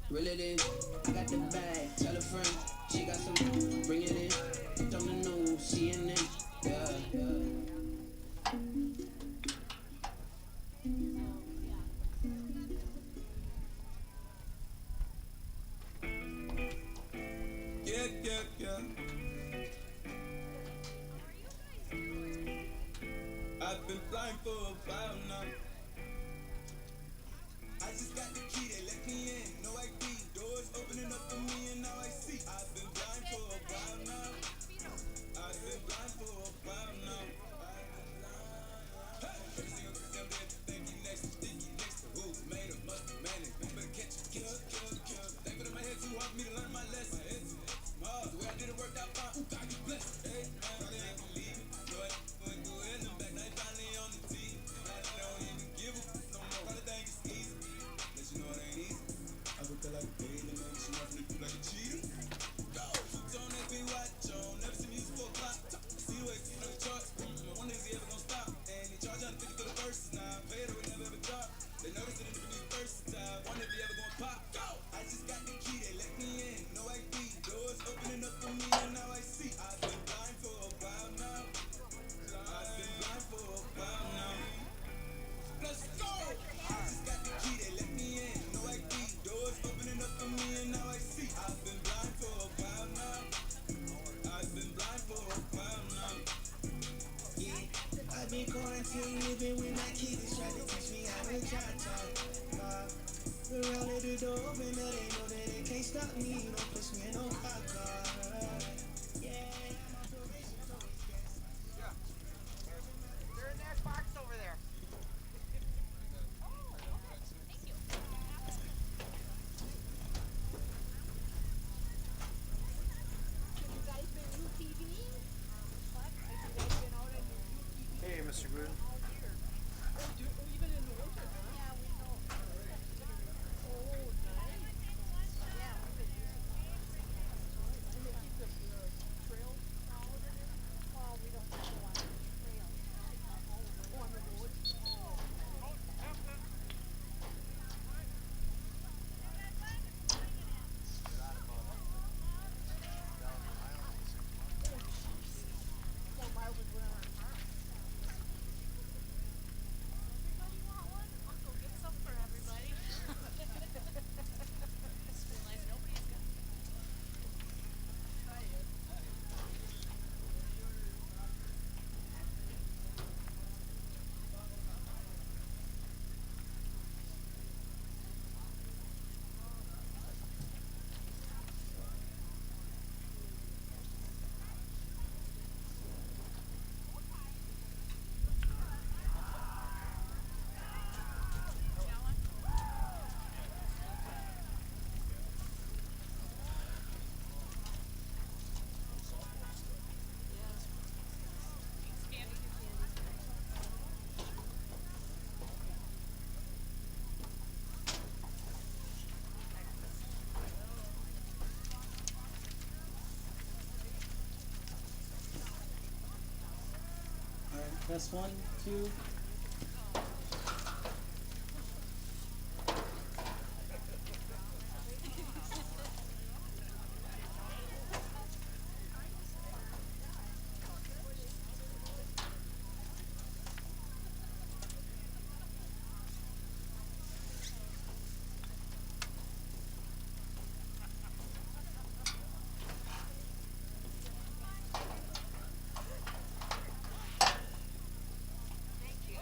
Reel it in, I got the bag. Tell a friend, she got some. Bring it in. Put on the news, CNN. Yeah, yeah. Yeah, yeah, yeah. I've been blind for a while now. I just got the key, they let me in. No ID, doors opening up for me, and now I see. I've been blind for a while now. I've been blind for a while now. Hey, every single goddamn day, think you next, who made a must man it. Better catch it, kill. They put in my head too hard for me to learn my lesson. It's hard, the way I did it worked out fine. Ooh, God, you blessed. Hey, man, they ain't believe it. No, I went through hell and back, now they finally on the team. Man, I don't even give a fuck no more. All the thing is easy. Let you know it ain't easy. I would feel like a baby, man. She wants me to do like a cheater. Go! Suits on, they be watch on. Never see music for a clock. See the way it's on the charts. One is he ever gonna stop? And they charge 150 for the verses now. Pay it or it never ever drop. They notice it in the new versatile. One if he ever gonna pop. Go! I just got the key, they let me in. No ID. Doors opening up for me, and now I see. I've been blind for a while now. I've been blind for a while now. Let's go! I just got the key, they let me in. No ID, doors opening up for me, and now I see. I've been blind for a while now. I've been blind for a while now. Yeah, I've been quarantined, living with my kids, trying to teach me how to cha-cha. Around the door open, now they know that they can't stop me. Don't push me in no car. Yeah, I'm on probation, so it's gas. They're in that box over there. Have you guys been UTVing? What? Have you guys been out on your UTV? Hey, Mr. Gruden. All year. Even in the winter, huh? Yeah, we know. Oh, nice. Yeah, we've been using them. And they keep the trails plowed and everything? Well, we don't go on the trail. Oh, on the roads? Oh, okay. Oh, jeez. 4 miles is where our car. Everybody want one? I'll go get some for everybody. Just realized nobody's got. Hi, Ed. All right, press 1, 2. Thank you.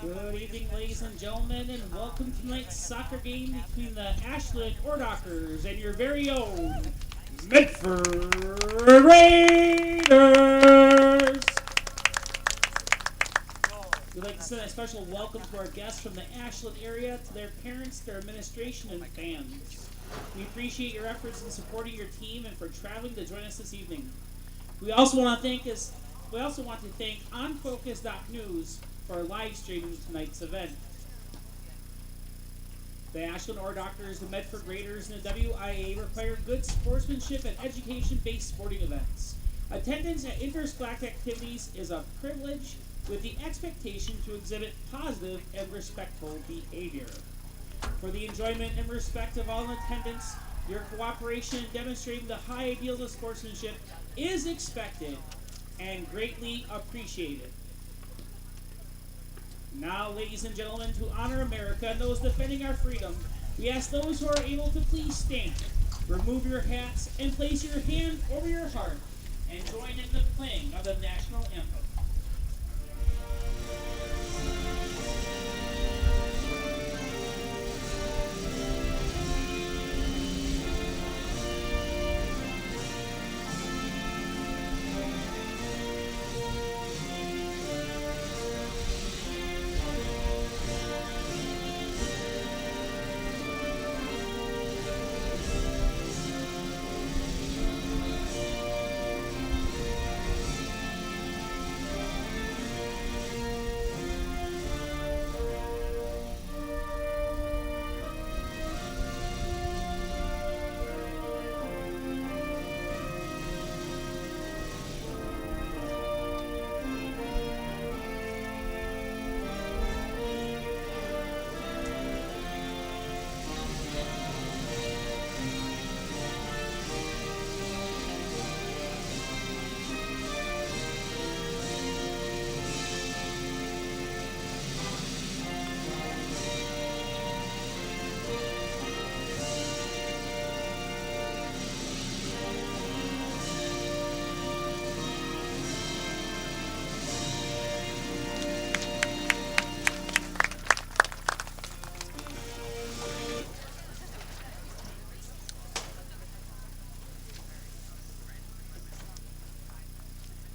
Good evening, ladies and gentlemen, and welcome to tonight's soccer game between the Ashland Ordockers and your very own Medford Raiders. We'd like to send a special welcome to our guests from the Ashland area, to their parents, their administration, and fans. We appreciate your efforts in supporting your team and for traveling to join us this evening. We also want to thank OnFocus.news for live streaming tonight's event. The Ashland Ordockers, the Medford Raiders, and the WIA require good sportsmanship and education-based sporting events. Attendance at interscholastic activities is a privilege with the expectation to exhibit positive and respectful behavior. For the enjoyment and respect of all in attendance, your cooperation in demonstrating the high ideals of sportsmanship is expected and greatly appreciated. Now, ladies and gentlemen, to honor America and those defending our freedom, we ask those who are able to please stand, remove your hats, and place your hand over your heart and join in the playing of the national anthem.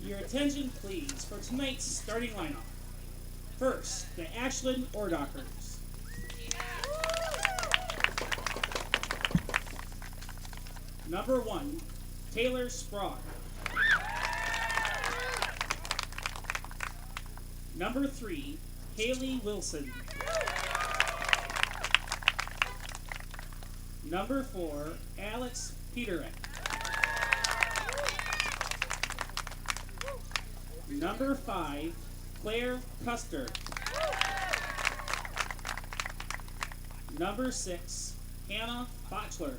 Your attention, please, for tonight's starting lineup. First, the Ashland Ordockers. Number 1, Taylor Sprague. Number 3, Haley Wilson. Number 4, Alex Peterek. Number 5, Claire Custer. Number 6, Hannah Botchler.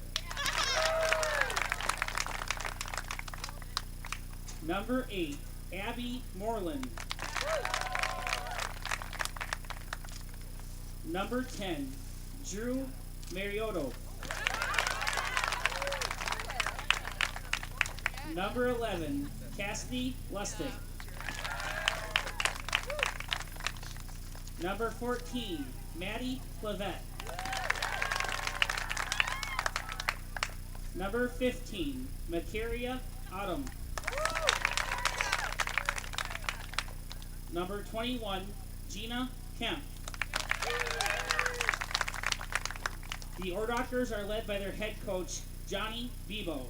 Number 8, Abby Moreland. Number 10, Drew Mariotto. Number 11, Cassidy Lustig. Number 14, Maddie Clavette. Number 15, Macaria Autumn. Number 21, Gina Kemp. The Ordockers are led by their head coach, Johnny Bebo.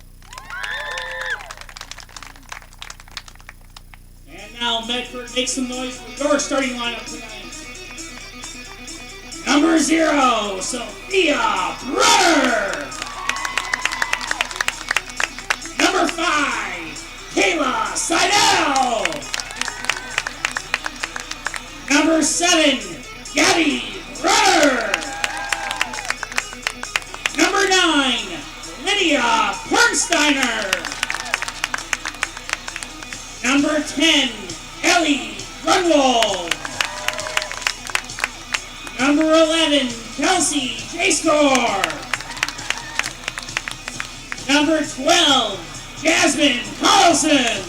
And now Medford, make some noise for your starting lineup tonight. Number 0, Sophia Brunner. Number 5, Kayla Seidel. Number 7, Gabby Brunner. Number 9, Lydia Bernsteiner. Number 10, Ellie Grunwald. Number 11, Kelsey J-Score. Number 12, Jasmine Carlson.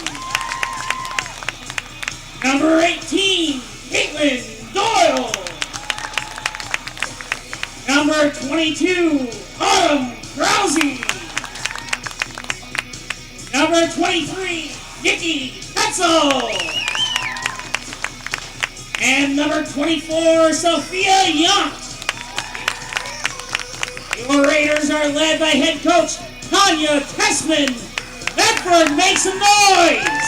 Number 18, Caitlin Doyle. Number 22, Autumn Krause. Number 23, Nikki Petzel. And number 24, Sophia Young. Your Raiders are led by head coach Tanya Tessman. Medford, make some noise!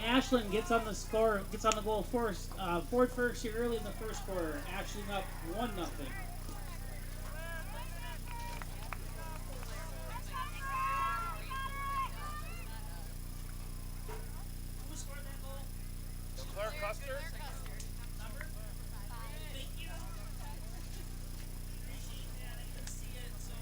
Ashland gets on the score, gets on the goal first. Ford first here early in the first quarter. Ashland up 1-0. Who scored that goal? Claire Custer? Number? Thank you. Appreciate that. I couldn't see it, so.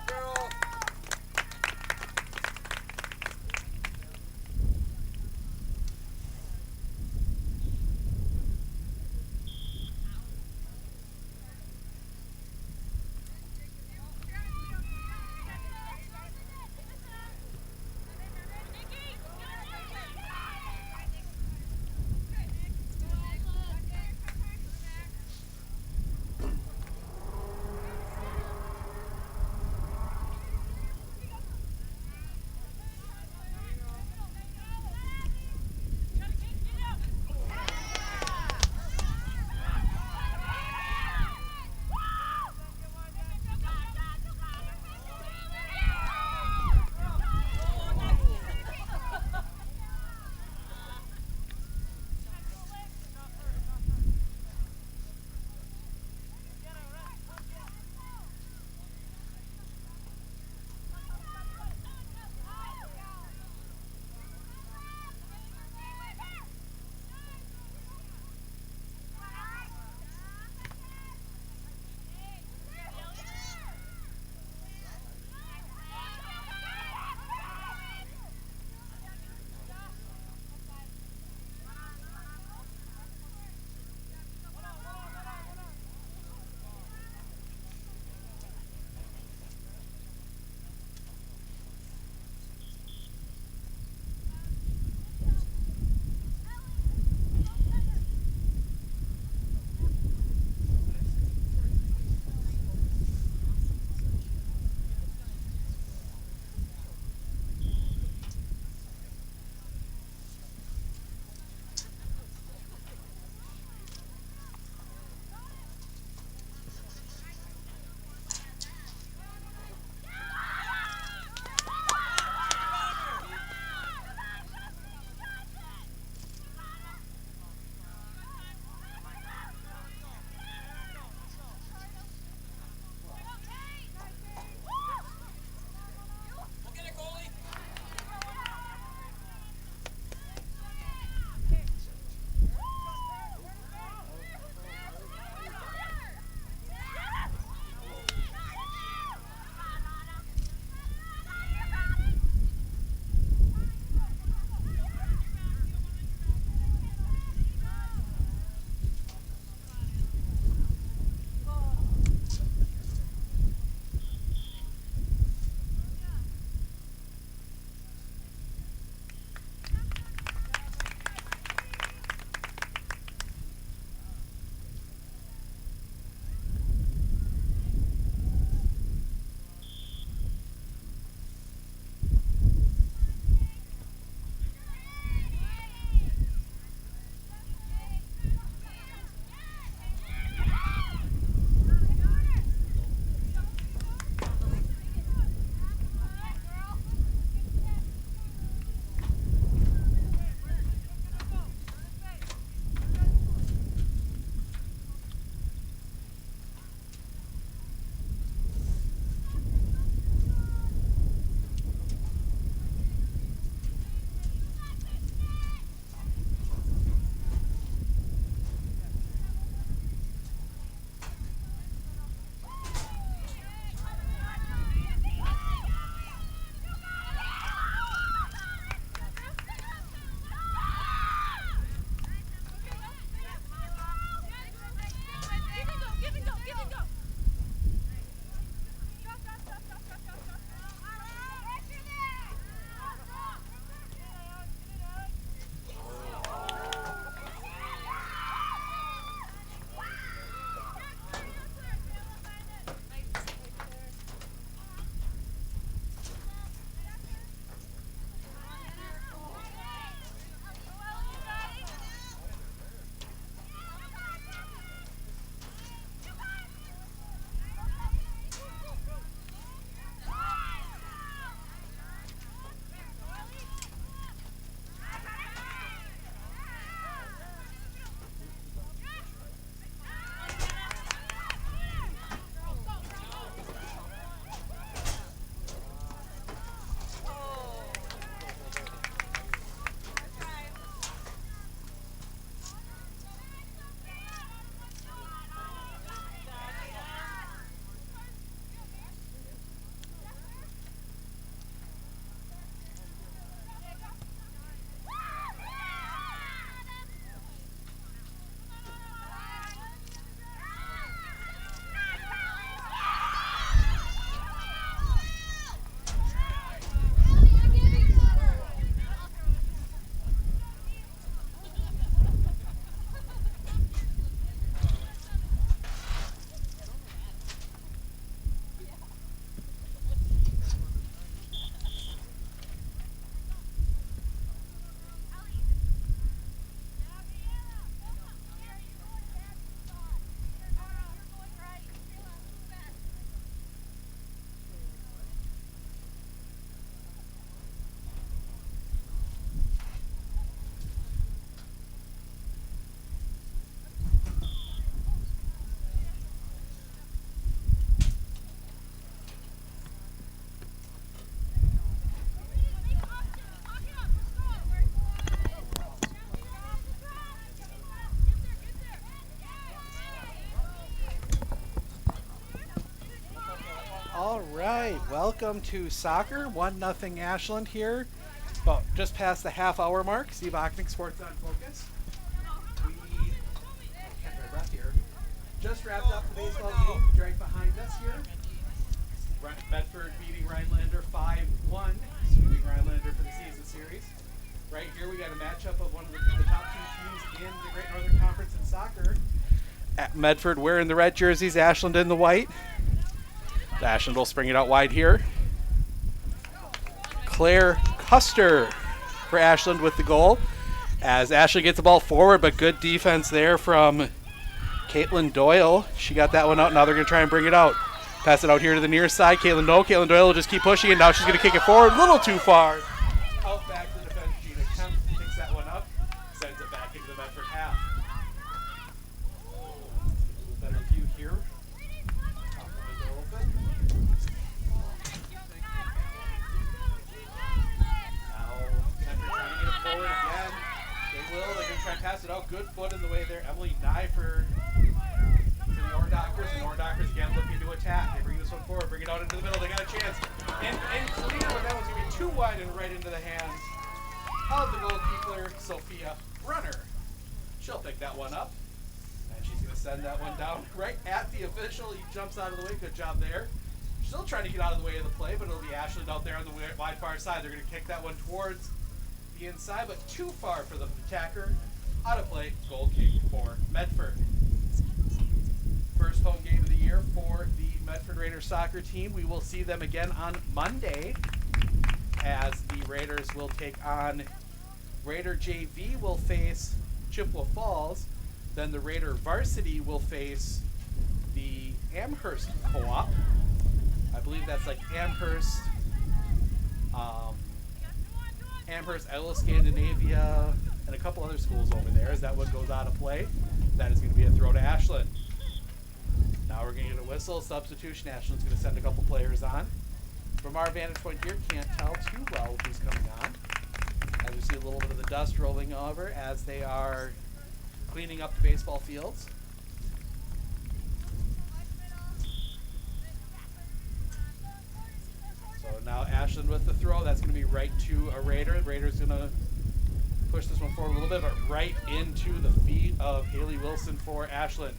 girls. right, welcome to soccer. 1-0 Ashland here. About just past the half-hour mark. Steve Ocknick, Sports on Focus. We can't my breath here. Just wrapped up the baseball game right behind us here. Medford beating Rhinelander 5-1, sweeping Rhinelander for the season series. Right here we got a matchup of one of the top two teams in the Great Northern Conference in soccer. At Medford wearing the red jerseys, Ashland in the white. Ashland will spring it out wide here. Claire Custer for Ashland with the goal. As Ashland gets the ball forward, but good defense there from Caitlin Doyle. She got that one out. Now they're going to try and bring it out. Pass it out here to the near side. Caitlin Doyle will just keep pushing it. Now she's going to kick it forward. A little too far. Out back to the defense. Gina Kemp picks that one up. Sends it back into the Medford half. A little better view here. Top of the door open. Now Medford trying to get it forward again. They're going to try and pass it out. Good foot in the way there. Emily Nyford to the Ordoctors. And Ordoctors again looking to attack. They bring this one forward, bring it out into the middle. They got a chance. And clear, but that one's going to be too wide and right into the hands of the goalkeeper, Sophia Brunner. She'll pick that one up. And she's going to send that one down right at the official. He jumps out of the way. Good job there. Still trying to get out of the way of the play, but it'll be Ashland out there on the wide far side. They're going to kick that one towards the inside, but too far for the attacker. Out of play, goal kick for Medford. First home game of the year for the Medford Raiders soccer team. We will see them again on Monday as the Raiders will take on Raider JV will face Chippewa Falls. Then the Raider varsity will face the Amherst Co-op. I believe that's like Amherst, Iowa Scandinavia, and a couple other schools over there. As that one goes out of play, that is going to be a throw to Ashland. Now we're going to get a whistle, substitution. Ashland's going to send a couple players on. From our vantage point here, can't tell too well who's coming on. As we see a little bit of the dust rolling over as they are cleaning up the baseball fields. So now Ashland with the throw. That's going to be right to a Raider. The Raider's going to push this one forward a little bit, but right into the feet of Haley Wilson for Ashland.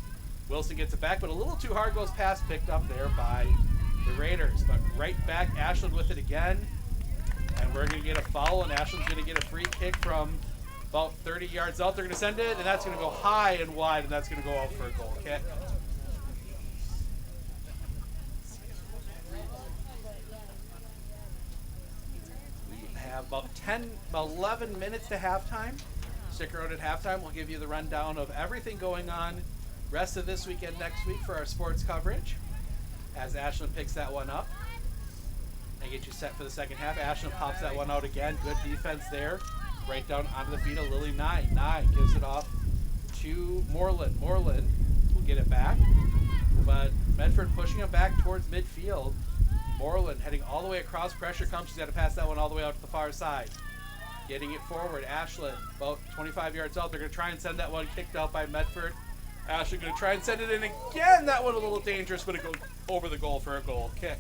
Wilson gets it back, but a little too hard, goes past, picked up there by the Raiders. But right back, Ashland with it again. And we're going to get a foul, and Ashland's going to get a free kick from about 30 yards out. They're going to send it, and that's going to go high and wide, and that's going to go out for a goal kick. We have about 11 minutes to halftime. Stick around at halftime. We'll give you the rundown of everything going on rest of this weekend, next week for our sports coverage. As Ashland picks that one up and get you set for the second half. Ashland pops that one out again. Good defense there. Right down onto the feet of Lily Nye. Nye gives it off to Moreland. Moreland will get it back. But Medford pushing him back towards midfield. Moreland heading all the way across. Pressure comes. She's got to pass that one all the way out to the far side. Getting it forward. Ashland about 25 yards out. They're going to try and send that one kicked out by Medford. Ashland going to try and send it in again. That one a little dangerous, but it goes over the goal for a goal kick.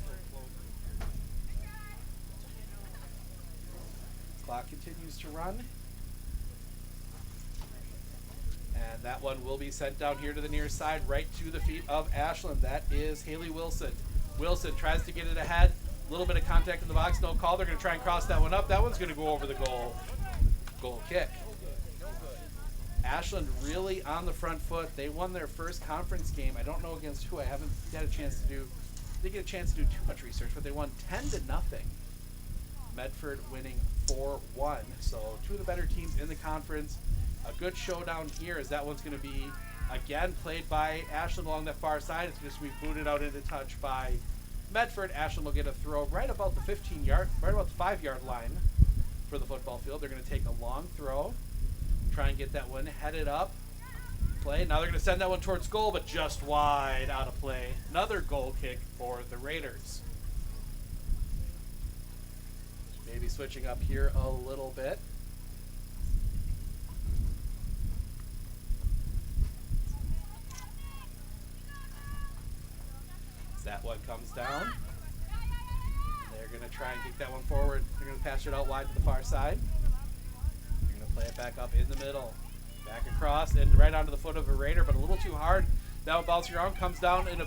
Clock continues to run. And that one will be sent down here to the near side, right to the feet of Ashland. That is Haley Wilson. Wilson tries to get it ahead. A little bit of contact in the box, no call. They're going to try and cross that one up. That one's going to go over the goal. Goal kick. Ashland really on the front foot. They won their first conference game. I don't know against who. I haven't had a chance to do. Didn't get a chance to do too much research, but they won 10-0. Medford winning 4-1. So two of the better teams in the conference. A good showdown here as that one's going to be again played by Ashland along that far side. It's just going to be booted out into touch by Medford. Ashland will get a throw right about the 5-yard line for the football field. They're going to take a long throw. Try and get that one headed up. Play. Now they're going to send that one towards goal, but just wide out of play. Another goal kick for the Raiders. Maybe switching up here a little bit. As that one comes down. They're going to try and kick that one forward. They're going to pass it out wide to the far side. They're going to play it back up in the middle. Back across and right onto the foot of a Raider, but a little too hard. Now bouncing around, comes down in a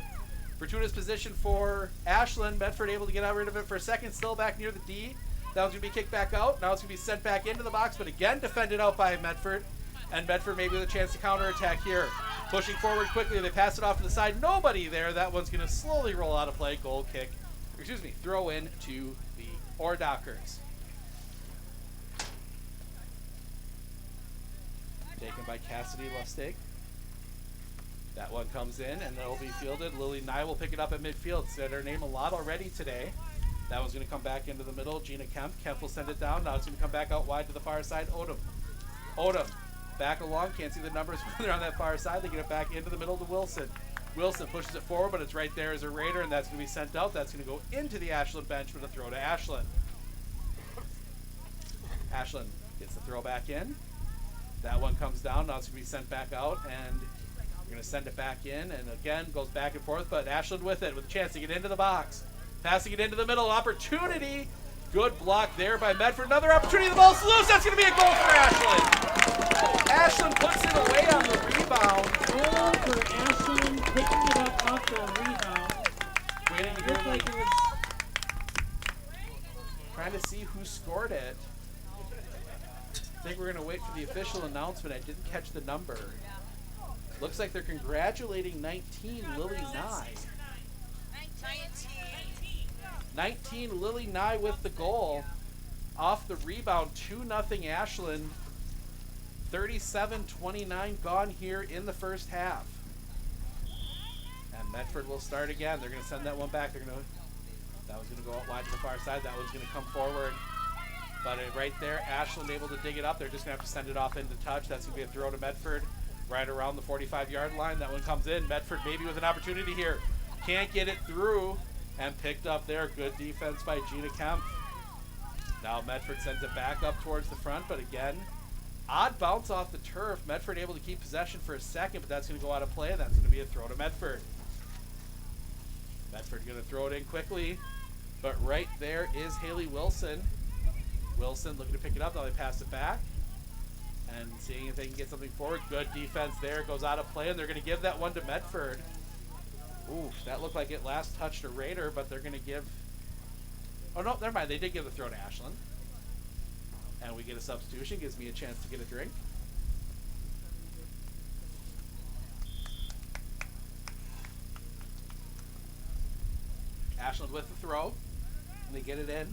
fortuitous position for Ashland. Medford able to get rid of it for a second, still back near the D. That one's going to be kicked back out. Now it's going to be sent back into the box, but again defended out by Medford. And Medford maybe with a chance to counterattack here. Pushing forward quickly, they pass it off to the side. Nobody there. That one's going to slowly roll out of play. Goal kick. Excuse me, throw in to the Ordockers. Taken by Cassidy Lustig. That one comes in and it'll be fielded. Lily Nye will pick it up at midfield. Said her name a lot already today. That one's going to come back into the middle. Gina Kemp. Kemp will send it down. Now it's going to come back out wide to the far side. Odom. Back along. Can't see the numbers when they're on that far side. They get it back into the middle to Wilson. Wilson pushes it forward, but it's right there as a Raider, and that's going to be sent out. That's going to go into the Ashland bench with a throw to Ashland. Ashland gets the throw back in. That one comes down. Now it's going to be sent back out, and we're going to send it back in, and again goes back and forth, but Ashland with it, with a chance to get into the box. Passing it into the middle. Opportunity. Good block there by Medford. Another opportunity. The ball's loose. That's going to be a goal for Ashland. Ashland puts it away on the rebound. Goal for Ashland, picking it up off the rebound. Waiting to It looked hear like it was trying to see who scored it. I think we're going to wait for the official announcement. I didn't catch the number. Looks like they're congratulating 19 Lily Nye. 19 Lily Nye with the goal. Off the rebound, 2-0 Ashland. 37-29 gone here in the first half. And Medford will start again. They're going to send that one back. That was going to go out wide to the far side. That one's going to come forward. But right there, Ashland able to dig it up. They're just going to have to send it off into touch. That's going to be a throw to Medford right around the 45-yard line. That one comes in. Medford maybe with an opportunity here. Can't get it through. And picked up there. Good defense by Gina Kemp. Now Medford sends it back up towards the front. But again, odd bounce off the turf. Medford able to keep possession for a second, but that's going to go out of play. That's going to be a throw to Medford. Medford going to throw it in quickly. But right there is Haley Wilson. Wilson looking to pick it up. Now they pass it back. And seeing if they can get something forward. Good defense there. Goes out of play, and they're going to give that one to Medford. Ooh, that looked like it last touched a Raider, but they're going to give... Oh, no, never mind. They did give the throw to Ashland. And we get a substitution. Gives me a chance to get a drink. Ashland with the throw. And they get it in.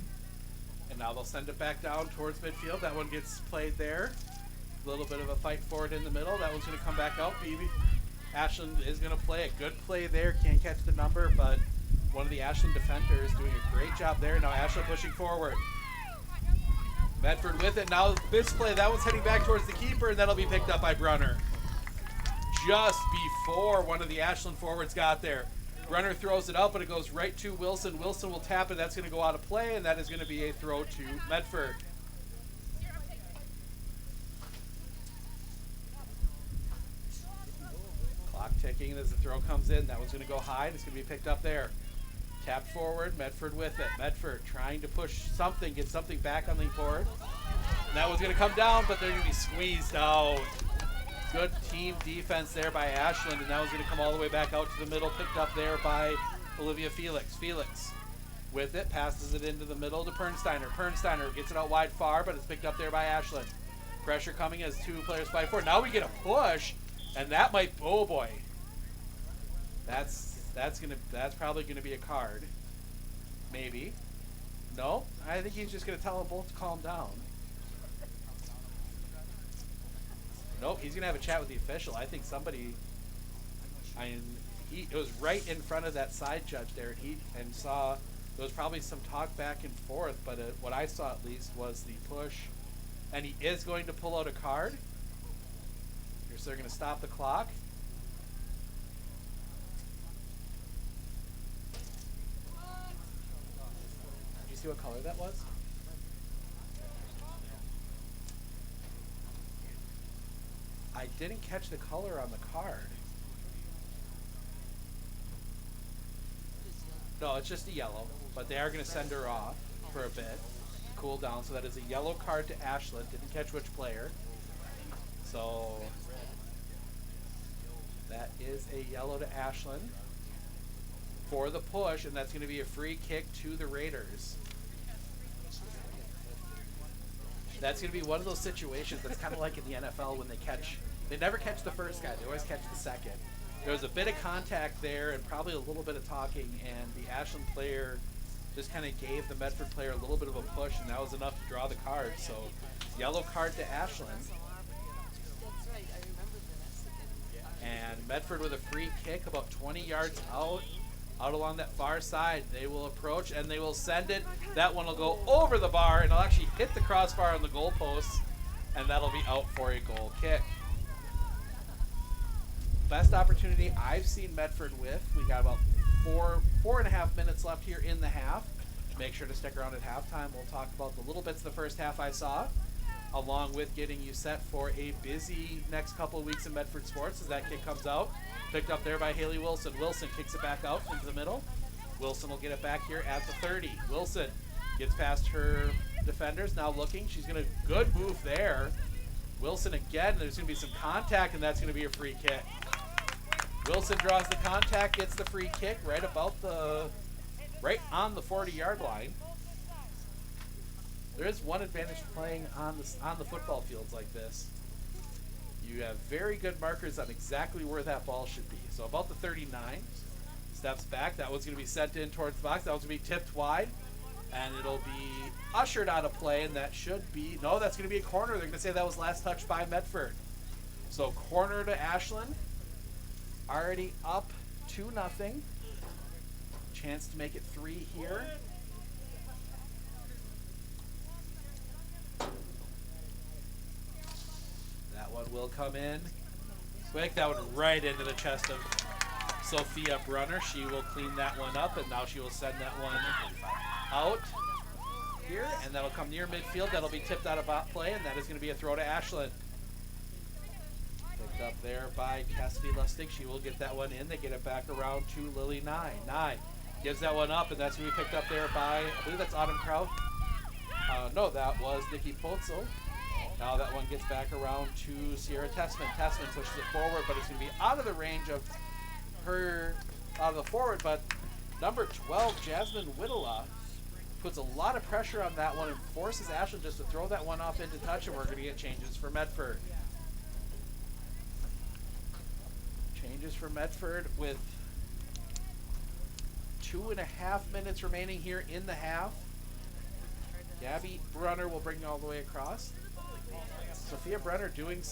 And now they'll send it back down towards midfield. That one gets played there. A little bit of a fight for it in the middle. That one's going to come back out. Ashland is going to play a good play there. Can't catch the number, but one of the Ashland defenders doing a great job there. Now Ashland pushing forward. Medford with it. Now this play, that one's heading back towards the keeper, and that'll be picked up by Brunner. Just before one of the Ashland forwards got there. Brunner throws it out, but it goes right to Wilson. Wilson will tap it. That's going to go out of play, and that is going to be a throw to Medford. Clock ticking as the throw comes in. That one's going to go high, and it's going to be picked up there. Tapped forward, Medford with it. Medford trying to push something, get something back on the board. And that one's going to come down, but they're going to be squeezed out. Good team defense there by Ashland, and that one's going to come all the way back out to the middle, picked up there by Olivia Felix. Felix with it, passes it into the middle to Pernsteiner. Pernsteiner gets it out wide far, but it's picked up there by Ashland. Pressure coming as two players fight for it. Now we get a push, and that might, oh boy. That's probably gonna be a card. Maybe. No, I think he's just gonna tell them both to calm down. Nope, he's gonna have a chat with the official. I think somebody. It was right in front of that side judge there, and saw there was probably some talk back and forth. But what I saw at least was the push, and he is going to pull out a card. So they're gonna stop the clock. Did you see what color that was? I didn't catch the color on the card. No, it's just a yellow, but they are going to send her off for a bit to cool down. So that is a yellow card to Ashland. Didn't catch which player. So that is a yellow to Ashland for the push, and that's going to be a free kick to the Raiders. That's going to be one of those situations that's kind of like in the NFL when they never catch the first guy, they always catch the second. There was a bit of contact there and probably a little bit of talking, and the Ashland player just kind of gave the Medford player a little bit of a push, and that was enough to draw the card. So yellow card to Ashland. And Medford with a free kick about 20 yards out along that far side. They will approach and they will send it. That one will go over the bar and it'll actually hit the crossbar on the goalpost, and that'll be out for a goal kick. Best opportunity I've seen Medford with. We got about four and a half minutes left here in the half. Make sure to stick around at halftime. We'll talk about the little bits of the first half I saw, along with getting you set for a busy next couple of weeks in Medford sports as that kick comes out. Picked up there by Haley Wilson. Wilson kicks it back out into the middle. Wilson will get it back here at the 30. Wilson gets past her defenders. Now looking. She's going to good move there. Wilson again. There's going to be some contact, and that's going to be a free kick. Wilson draws the contact, gets the free kick right on the 40-yard line. There is one advantage to playing on the football fields like this. You have very good markers on exactly where that ball should be. So about the 39, steps back. That one's going to be sent in towards the box. That one's going to be tipped wide, and it'll be ushered out of play, and that should be, no, that's going to be a corner. They're going to say that was last touched by Medford. So corner to Ashland. Already up 2-0. Chance to make it 3 here. That one will come in. Quick, that one right into the chest of Sophia Brunner. She will clean that one up, and now she will send that one out here, and that'll come near midfield. That'll be tipped out of play, and that is going to be a throw to Ashland. Picked up there by Cassidy Lustig. She will get that one in. They get it back around to Lily Nye. Nye gives that one up, and that's going to be picked up there by, I believe that's Autumn Kraut. No, that was Nikki Potzel. Now that one gets back around to Sierra Tessman. Tessman pushes it forward, but it's going to be out of the range of her, out of the forward, but number 12, Jasmine Whittla, puts a lot of pressure on that one and forces Ashland just to throw that one off into touch, and we're going to get changes for Medford. Changes for Medford with 2.5 minutes remaining here in the half. Gabby Brunner will bring it all the way across. Sophia Brunner doing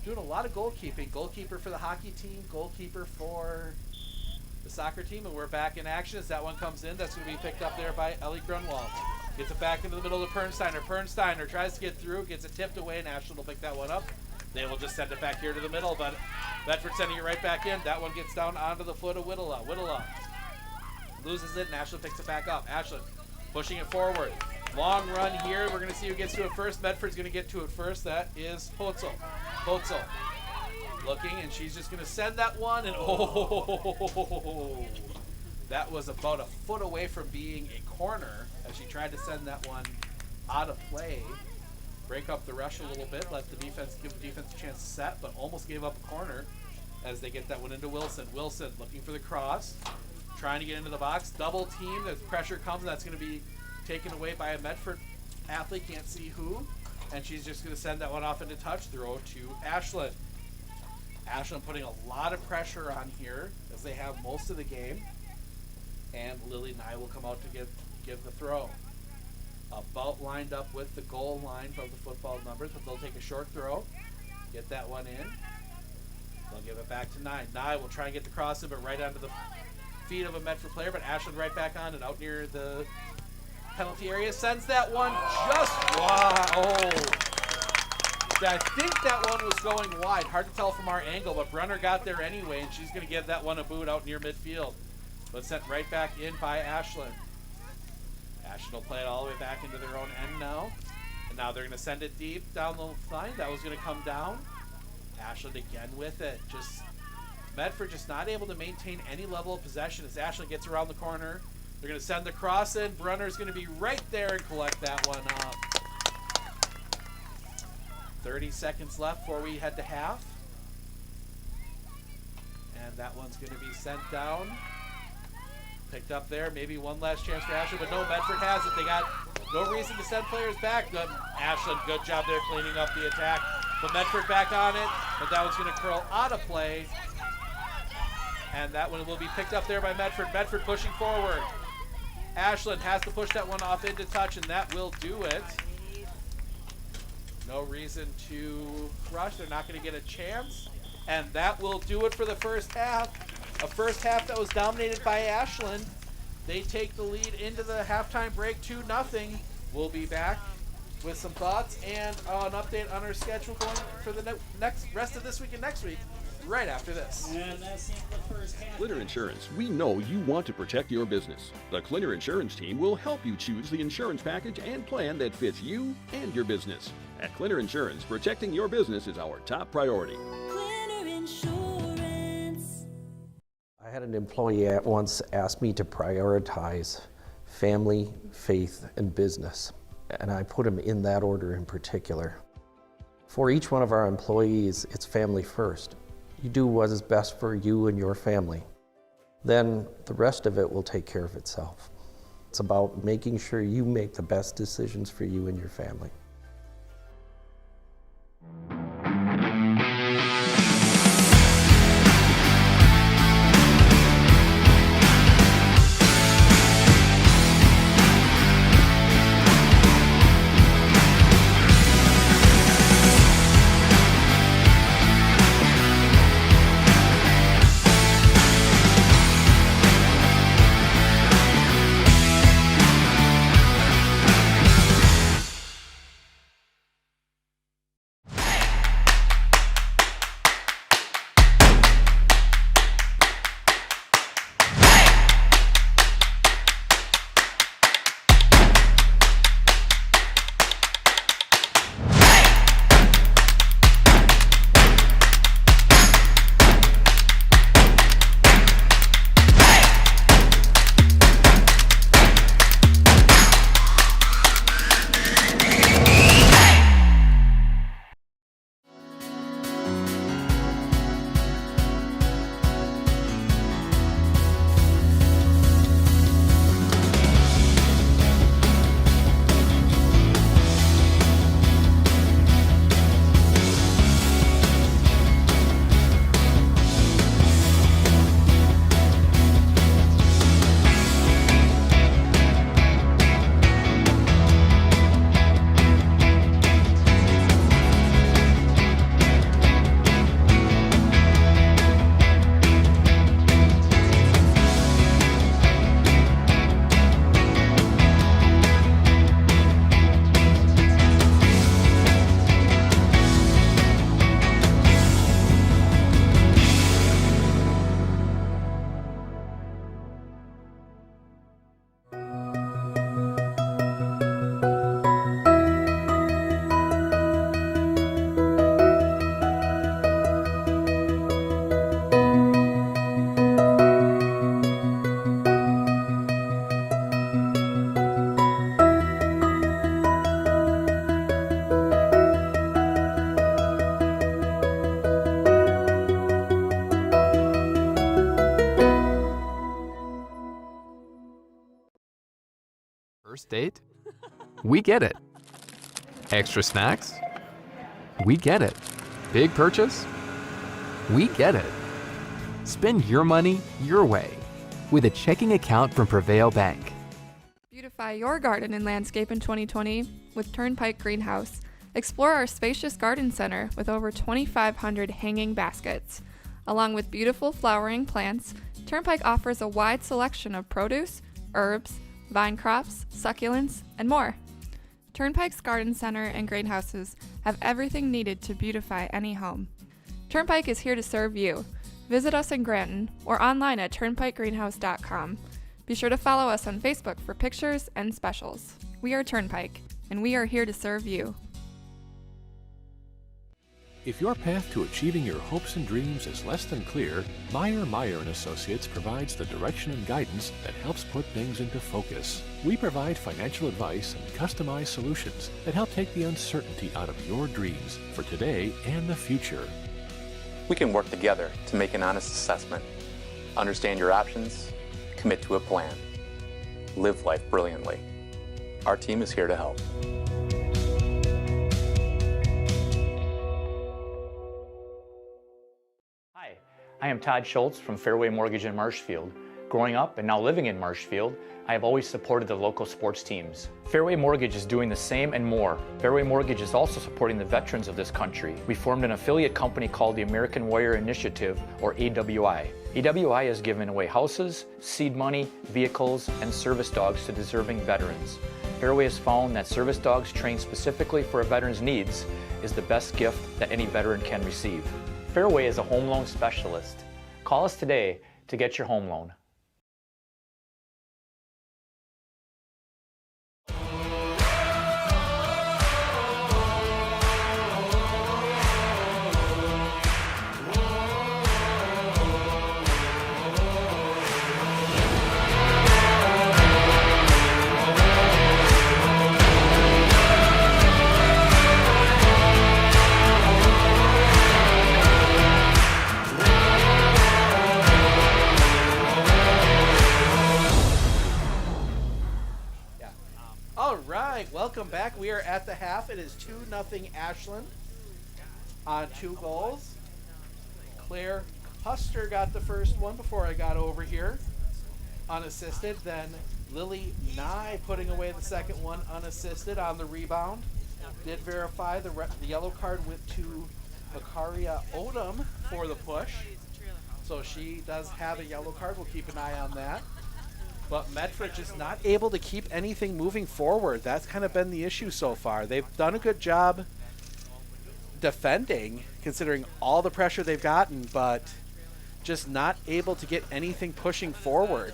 a lot of goalkeeping. Goalkeeper for the hockey team, goalkeeper for the soccer team, and we're back in action as that one comes in. That's going to be picked up there by Ellie Grunwald. Gets it back into the middle of Pernsteiner. Pernsteiner tries to get through, gets it tipped away, and Ashland will pick that one up. They will just send it back here to the middle, but Medford sending it right back in. That one gets down onto the foot of Whittla. Whittla loses it, and Ashland picks it back up. Ashland pushing it forward. Long run here. We're going to see who gets to it first. Medford's going to get to it first. That is Potzel. Potzel looking, and she's just going to send that one, and oh, that was about a foot away from being a corner as she tried to send that one out of play. Break up the rush a little bit, let the defense give the defense a chance to set, but almost gave up a corner as they get that one into Wilson. Wilson looking for the cross, trying to get into the box. Double team, as pressure comes, and that's going to be taken away by a Medford athlete, can't see who, and she's just going to send that one off into touch, throw to Ashland. Ashland putting a lot of pressure on here as they have most of the game, and Lily Nye will come out to give the throw. About lined up with the goal line from the football numbers, but they'll take a short throw, get that one in. They'll give it back to Nye. Nye will try and get the cross in, but right onto the feet of a Medford player, but Ashland right back on and out near the penalty area. Sends that one just wide. Oh, I think that one was going wide. Hard to tell from our angle, but Brunner got there anyway, and she's going to give that one a boot out near midfield. But sent right back in by Ashland. Ashland will play it all the way back into their own end now. And now they're going to send it deep down the line. That was going to come down. Ashland again with it. Just Medford just not able to maintain any level of possession as Ashland gets around the corner. They're going to send the cross in. Brunner's going to be right there and collect that one up. 30 seconds left before we head to half. And that one's going to be sent down. Picked up there. Maybe one last chance for Ashland, but no, Medford has it. They got no reason to send players back. Ashland, good job there cleaning up the attack. But Medford back on it, but that one's going to curl out of play. And that one will be picked up there by Medford. Medford pushing forward. Ashland has to push that one off into touch, and that will do it. No reason to rush. They're not going to get a chance. And that will do it for the first half. A first half that was dominated by Ashland. They take the lead into the halftime break 2-0. We'll be back with some thoughts and an update on our schedule going for the next rest of this week and next week right after this. And that's it for the first half. Clinner Insurance, we know you want to protect your business. The Clinner Insurance team will help you choose the insurance package and plan that fits you and your business. At Clinner Insurance, protecting your business is our top priority. Clinner Insurance. I had an employee at once ask me to prioritize family, faith, and business, and I put them in that order in particular. For each one of our employees, it's family first. You do what is best for you and your family. Then the rest of it will take care of itself. It's about making sure you make the best decisions for you and your family. First date? We get it. Extra snacks? We get it. Big purchase? We get it. Spend your money your way with a checking account from Prevail Bank. Beautify your garden and landscape in 2020 with Turnpike Greenhouse. Explore our spacious garden center with over 2,500 hanging baskets. Along with beautiful flowering plants, Turnpike offers a wide selection of produce, herbs, vine crops, succulents, and more. Turnpike's garden center and greenhouses have everything needed to beautify any home. Turnpike is here to serve you. Visit us in Granton or online at turnpikegreenhouse.com. Be sure to follow us on Facebook for pictures and specials. We are Turnpike, and we are here to serve you. If your path to achieving your hopes and dreams is less than clear, Meyer & Associates provides the direction and guidance that helps put things into focus. We provide financial advice and customized solutions that help take the uncertainty out of your dreams for today and the future. We can work together to make an honest assessment, understand your options, commit to a plan, live life brilliantly. Our team is here to help. Hi, I am Todd Schultz from Fairway Mortgage in Marshfield. Growing up and now living in Marshfield, I have always supported the local sports teams. Fairway Mortgage is doing the same and more. Fairway Mortgage is also supporting the veterans of this country. We formed an affiliate company called the American Warrior Initiative, or AWI. AWI has given away houses, seed money, vehicles, and service dogs to deserving veterans. Fairway has found that service dogs trained specifically for a veteran's needs is the best gift that any veteran can receive. Fairway is a home loan specialist. Call us today to get your home loan. Welcome back. We are at the half. It is 2-0 Ashland on 2 goals. Claire Huster got the first one before I got over here, unassisted. Then Lily Nye putting away the second one unassisted on the rebound. Did verify the yellow card went to Makaria Odom for the push. So she does have a yellow card. We'll keep an eye on that. But Medford just not able to keep anything moving forward. That's kind of been the issue so far. They've done a good job defending, considering all the pressure they've gotten, but just not able to get anything pushing forward.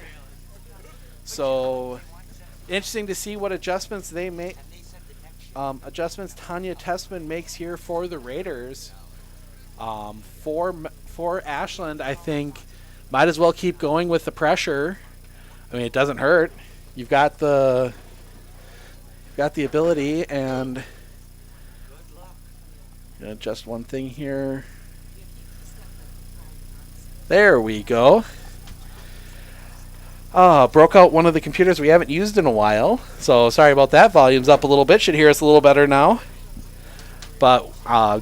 So interesting to see what adjustments they make. Adjustments Tanya Tessman makes here for the Raiders. For Ashland, I think might as well keep going with the pressure. I mean, it doesn't hurt. You've got the ability, and just one thing here. There we go. Broke out one of the computers we haven't used in a while, so sorry about that. Volume's up a little bit. Should hear us a little better now. But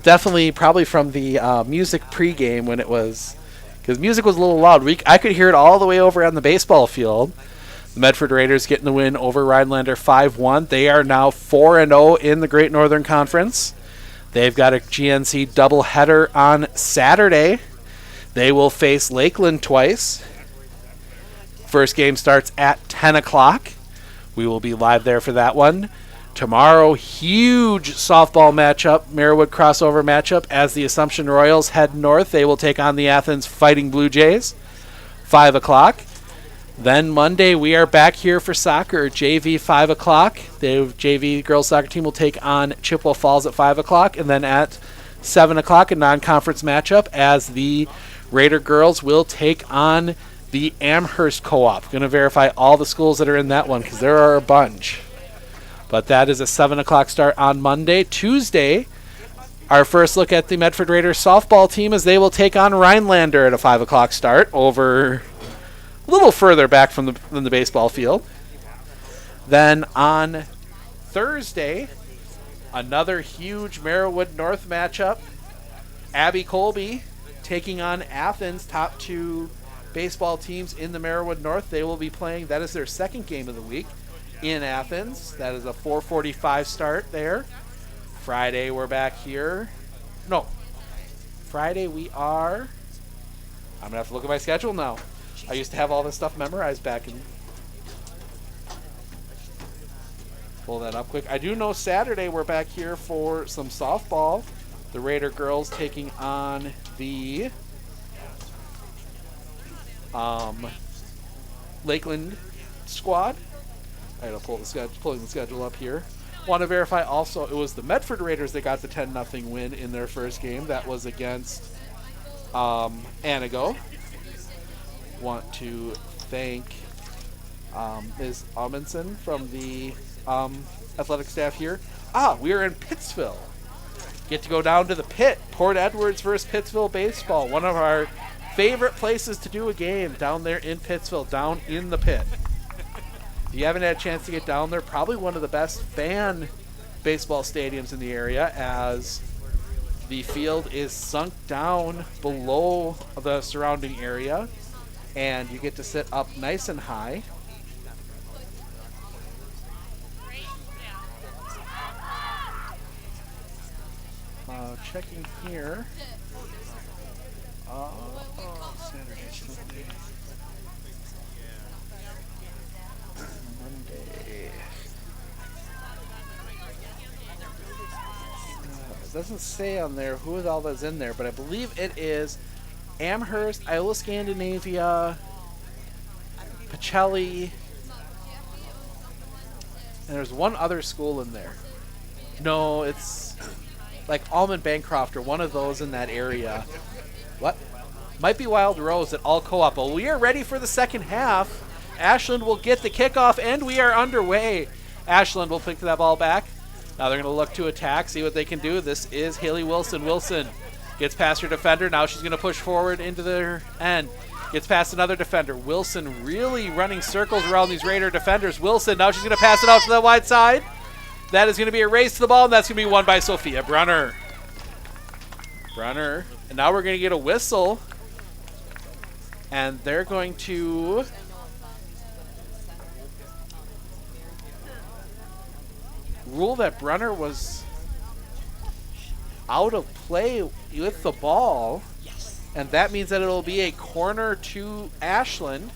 definitely probably from the music pregame when it was, because music was a little loud. I could hear it all the way over on the baseball field. The Medford Raiders getting the win over Rhinelander 5-1. They are now 4-0 in the Great Northern Conference. They've got a GNC doubleheader on Saturday. They will face Lakeland twice. First game starts at 10 o'clock. We will be live there for that one. Tomorrow, huge softball matchup, Marywood crossover matchup, as the Assumption Royals head north. They will take on the Athens Fighting Blue Jays, 5 o'clock. Then Monday, we are back here for soccer, JV 5 o'clock. The JV girls soccer team will take on Chippewa Falls at 5 o'clock. And then at 7 o'clock, a non-conference matchup, as the Raider girls will take on the Amherst Co-op. Going to verify all the schools that are in that one, because there are a bunch. But that is a 7 o'clock start on Monday. Tuesday, our first look at the Medford Raiders softball team, as they will take on Rhinelander at a 5 o'clock start over a little further back from the baseball field. Then on Thursday, another huge Marywood North matchup. Abby Colby taking on Athens, top 2 baseball teams in the Marywood North. They will be playing, that is their second game of the week, in Athens. That is a 4:45 start there. Friday, we're back here. No. Friday, we are... I'm going to have to look at my schedule now. I used to have all this stuff memorized back in... Pull that up quick. I do know Saturday we're back here for some softball. The Raider girls taking on the Lakeland squad. All right, I'll pulling the schedule up here. Want to verify also, it was the Medford Raiders that got the 10-0 win in their first game. That was against Anago. Want to thank Ms. Amundsen from the athletic staff here. We are in Pittsville. Get to go down to the pit. Port Edwards versus Pittsville baseball. One of our favorite places to do a game, down there in Pittsville, down in the pit. If you haven't had a chance to get down there, probably one of the best fan baseball stadiums in the area, as the field is sunk down below the surrounding area, and you get to sit up nice and high. Checking here. Saturday, Sunday. Monday. It doesn't say on there who all that's in there, but I believe it is Amherst, Iowa Scandinavia, Pacelli, and there's one other school in there. No, it's like Almond Bancroft or one of those in that area. What? Might be Wild Rose at all co-op. Well, we are ready for the second half. Ashland will get the kickoff, and we are underway. Ashland will pick that ball back. Now they're going to look to attack, see what they can do. This is Haley Wilson. Wilson gets past her defender. Now she's going to push forward into their end. Gets past another defender. Wilson really running circles around these Raider defenders. Wilson, now she's going to pass it out to the wide side. That is going to be a race to the ball, and that's going to be won by Sophia Brunner. And now we're going to get a whistle. And they're going to rule that Brunner was out of play with the ball. And that means that it'll be a corner to Ashland.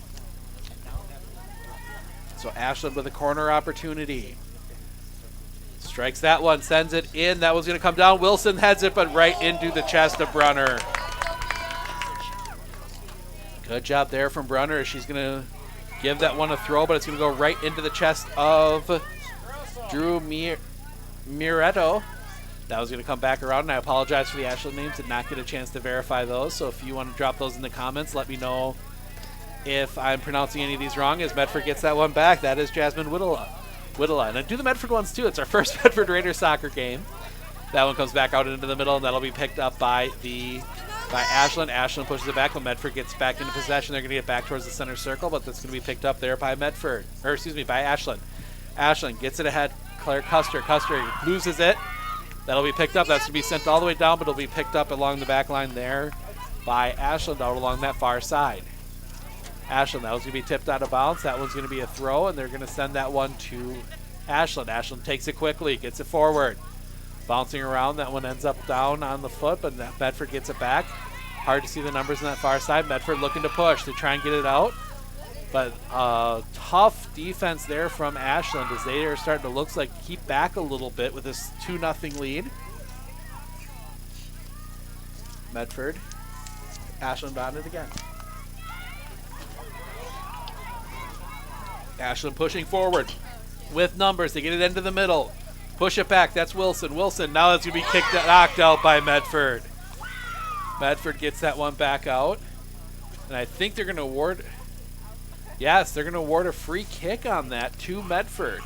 So Ashland with a corner opportunity. Strikes that one, sends it in. That was going to come down. Wilson heads it, but right into the chest of Brunner. Good job there from Brunner. She's going to give that one a throw, but it's going to go right into the chest of Drew Miretto. That was going to come back around, and I apologize for the Ashland names. Did not get a chance to verify those, so if you want to drop those in the comments, let me know if I'm pronouncing any of these wrong, as Medford gets that one back. That is Jasmine Whittla. And I do the Medford ones too. It's our first Medford Raiders soccer game. That one comes back out into the middle, and that'll be picked up by Ashland. Ashland pushes it back. When Medford gets back into possession, they're going to get back towards the center circle, but that's going to be picked up there by by Ashland. Ashland gets it ahead. Claire Custer. Custer loses it. That'll be picked up. That's going to be sent all the way down, but it'll be picked up along the back line there by Ashland out along that far side. Ashland, that was going to be tipped out of bounds. That one's going to be a throw, and they're going to send that one to Ashland. Ashland takes it quickly, gets it forward. Bouncing around, that one ends up down on the foot, but Medford gets it back. Hard to see the numbers on that far side. Medford looking to push to try and get it out. But tough defense there from Ashland as they are starting to look like keep back a little bit with this 2-0 lead. Medford, Ashland on it again. Ashland pushing forward with numbers. They get it into the middle. Push it back. That's Wilson. Wilson, now that's going to be knocked out by Medford. Medford gets that one back out. And I think they're going to award... Yes, they're going to award a free kick on that to Medford.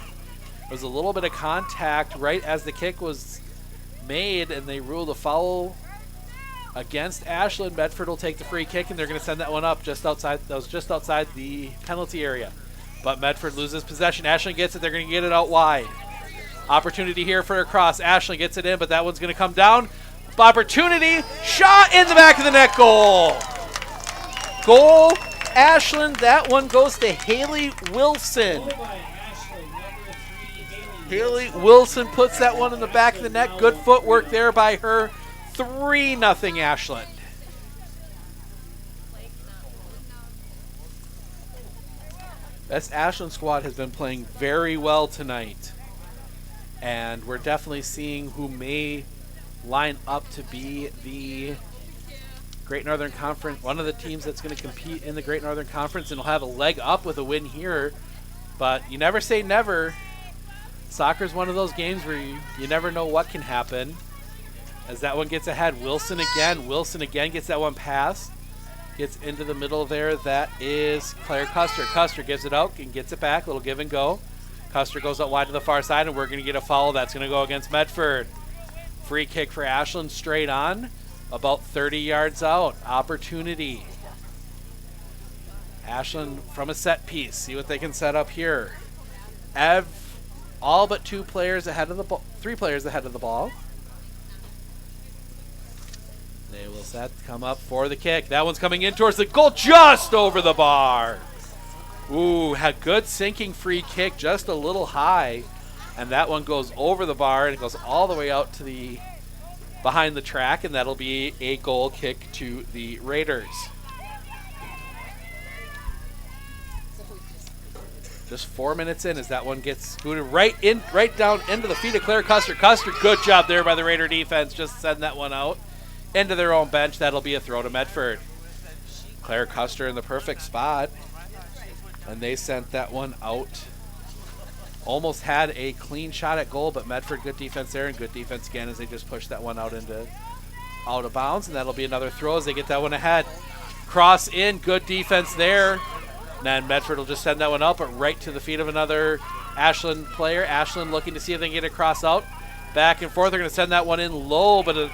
There was a little bit of contact right as the kick was made, and they ruled a foul against Ashland. Medford will take the free kick, and they're going to send that one up just outside. That was just outside the penalty area. But Medford loses possession. Ashland gets it. They're going to get it out wide. Opportunity here for a cross. Ashland gets it in, but that one's going to come down. Opportunity. Shot in the back of the net. Goal. Goal. Ashland. That one goes to Haley Wilson. Haley Wilson puts that one in the back of the net. Good footwork there by her. 3-0 Ashland. This Ashland squad has been playing very well tonight. And we're definitely seeing who may line up to be the Great Northern Conference, one of the teams that's going to compete in the Great Northern Conference and will have a leg up with a win here. But you never say never. Soccer's one of those games where you never know what can happen. As that one gets ahead, Wilson again gets that one passed. Gets into the middle there. That is Claire Custer. Custer gives it out and gets it back. Little give and go. Custer goes out wide to the far side, and we're going to get a foul. That's going to go against Medford. Free kick for Ashland, straight on. About 30 yards out. Opportunity. Ashland from a set piece. See what they can set up here. All but 2 players ahead of the ball. 3 players ahead of the ball. They will come up for the kick. That one's coming in towards the goal, just over the bar. Ooh, had good sinking free kick, just a little high. And that one goes over the bar, and it goes all the way out to the behind the track, and that'll be a goal kick to the Raiders. Just 4 minutes in as that one gets scooted right down into the feet of Claire Custer. Custer, good job there by the Raider defense, just sending that one out into their own bench. That'll be a throw to Medford. Claire Custer in the perfect spot, and they sent that one out. Almost had a clean shot at goal, but Medford, good defense there, and good defense again as they just push that one out of bounds, and that'll be another throw as they get that one ahead. Cross in, good defense there. And then Medford will just send that one up, but right to the feet of another Ashland player. Ashland looking to see if they can get a cross out. Back and forth. They're going to send that one in low, but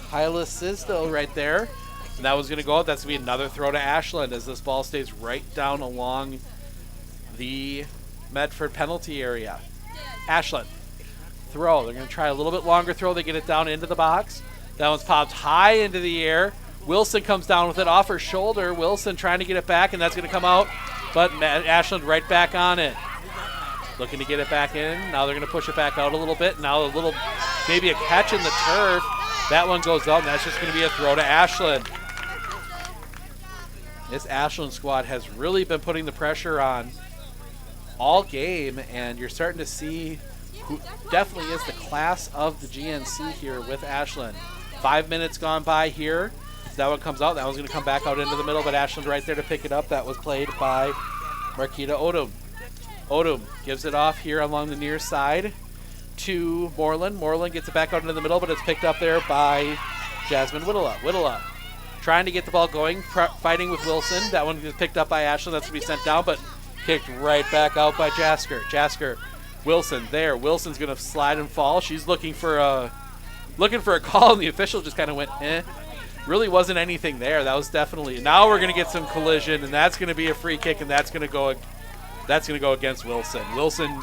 Kyla Sisdo right there. And that one's going to go out. That's going to be another throw to Ashland as this ball stays right down along the Medford penalty area. Ashland. Throw. They're going to try a little bit longer throw. They get it down into the box. That one's popped high into the air. Wilson comes down with it off her shoulder. Wilson trying to get it back, and that's going to come out. But Ashland right back on it. Looking to get it back in. Now they're going to push it back out a little bit. Now a little, maybe a catch in the turf. That one goes out, and that's just going to be a throw to Ashland. This Ashland squad has really been putting the pressure on all game, and you're starting to see who definitely is the class of the GNC here with Ashland. 5 minutes gone by here. That one comes out. That one's going to come back out into the middle, but Ashland's right there to pick it up. That was played by Marquita Odom. Odom gives it off here along the near side to Moreland. Moreland gets it back out into the middle, but it's picked up there by Jasmine Whittla. Whittla trying to get the ball going, fighting with Wilson. That one gets picked up by Ashland. That's going to be sent down, but kicked right back out by Jasker. Jasker, Wilson there. Wilson's going to slide and fall. She's looking for a call, and the official just kind of went, eh. Really wasn't anything there. That was definitely. Now we're going to get some collision, and that's going to be a free kick, and that's going to go against Wilson. Wilson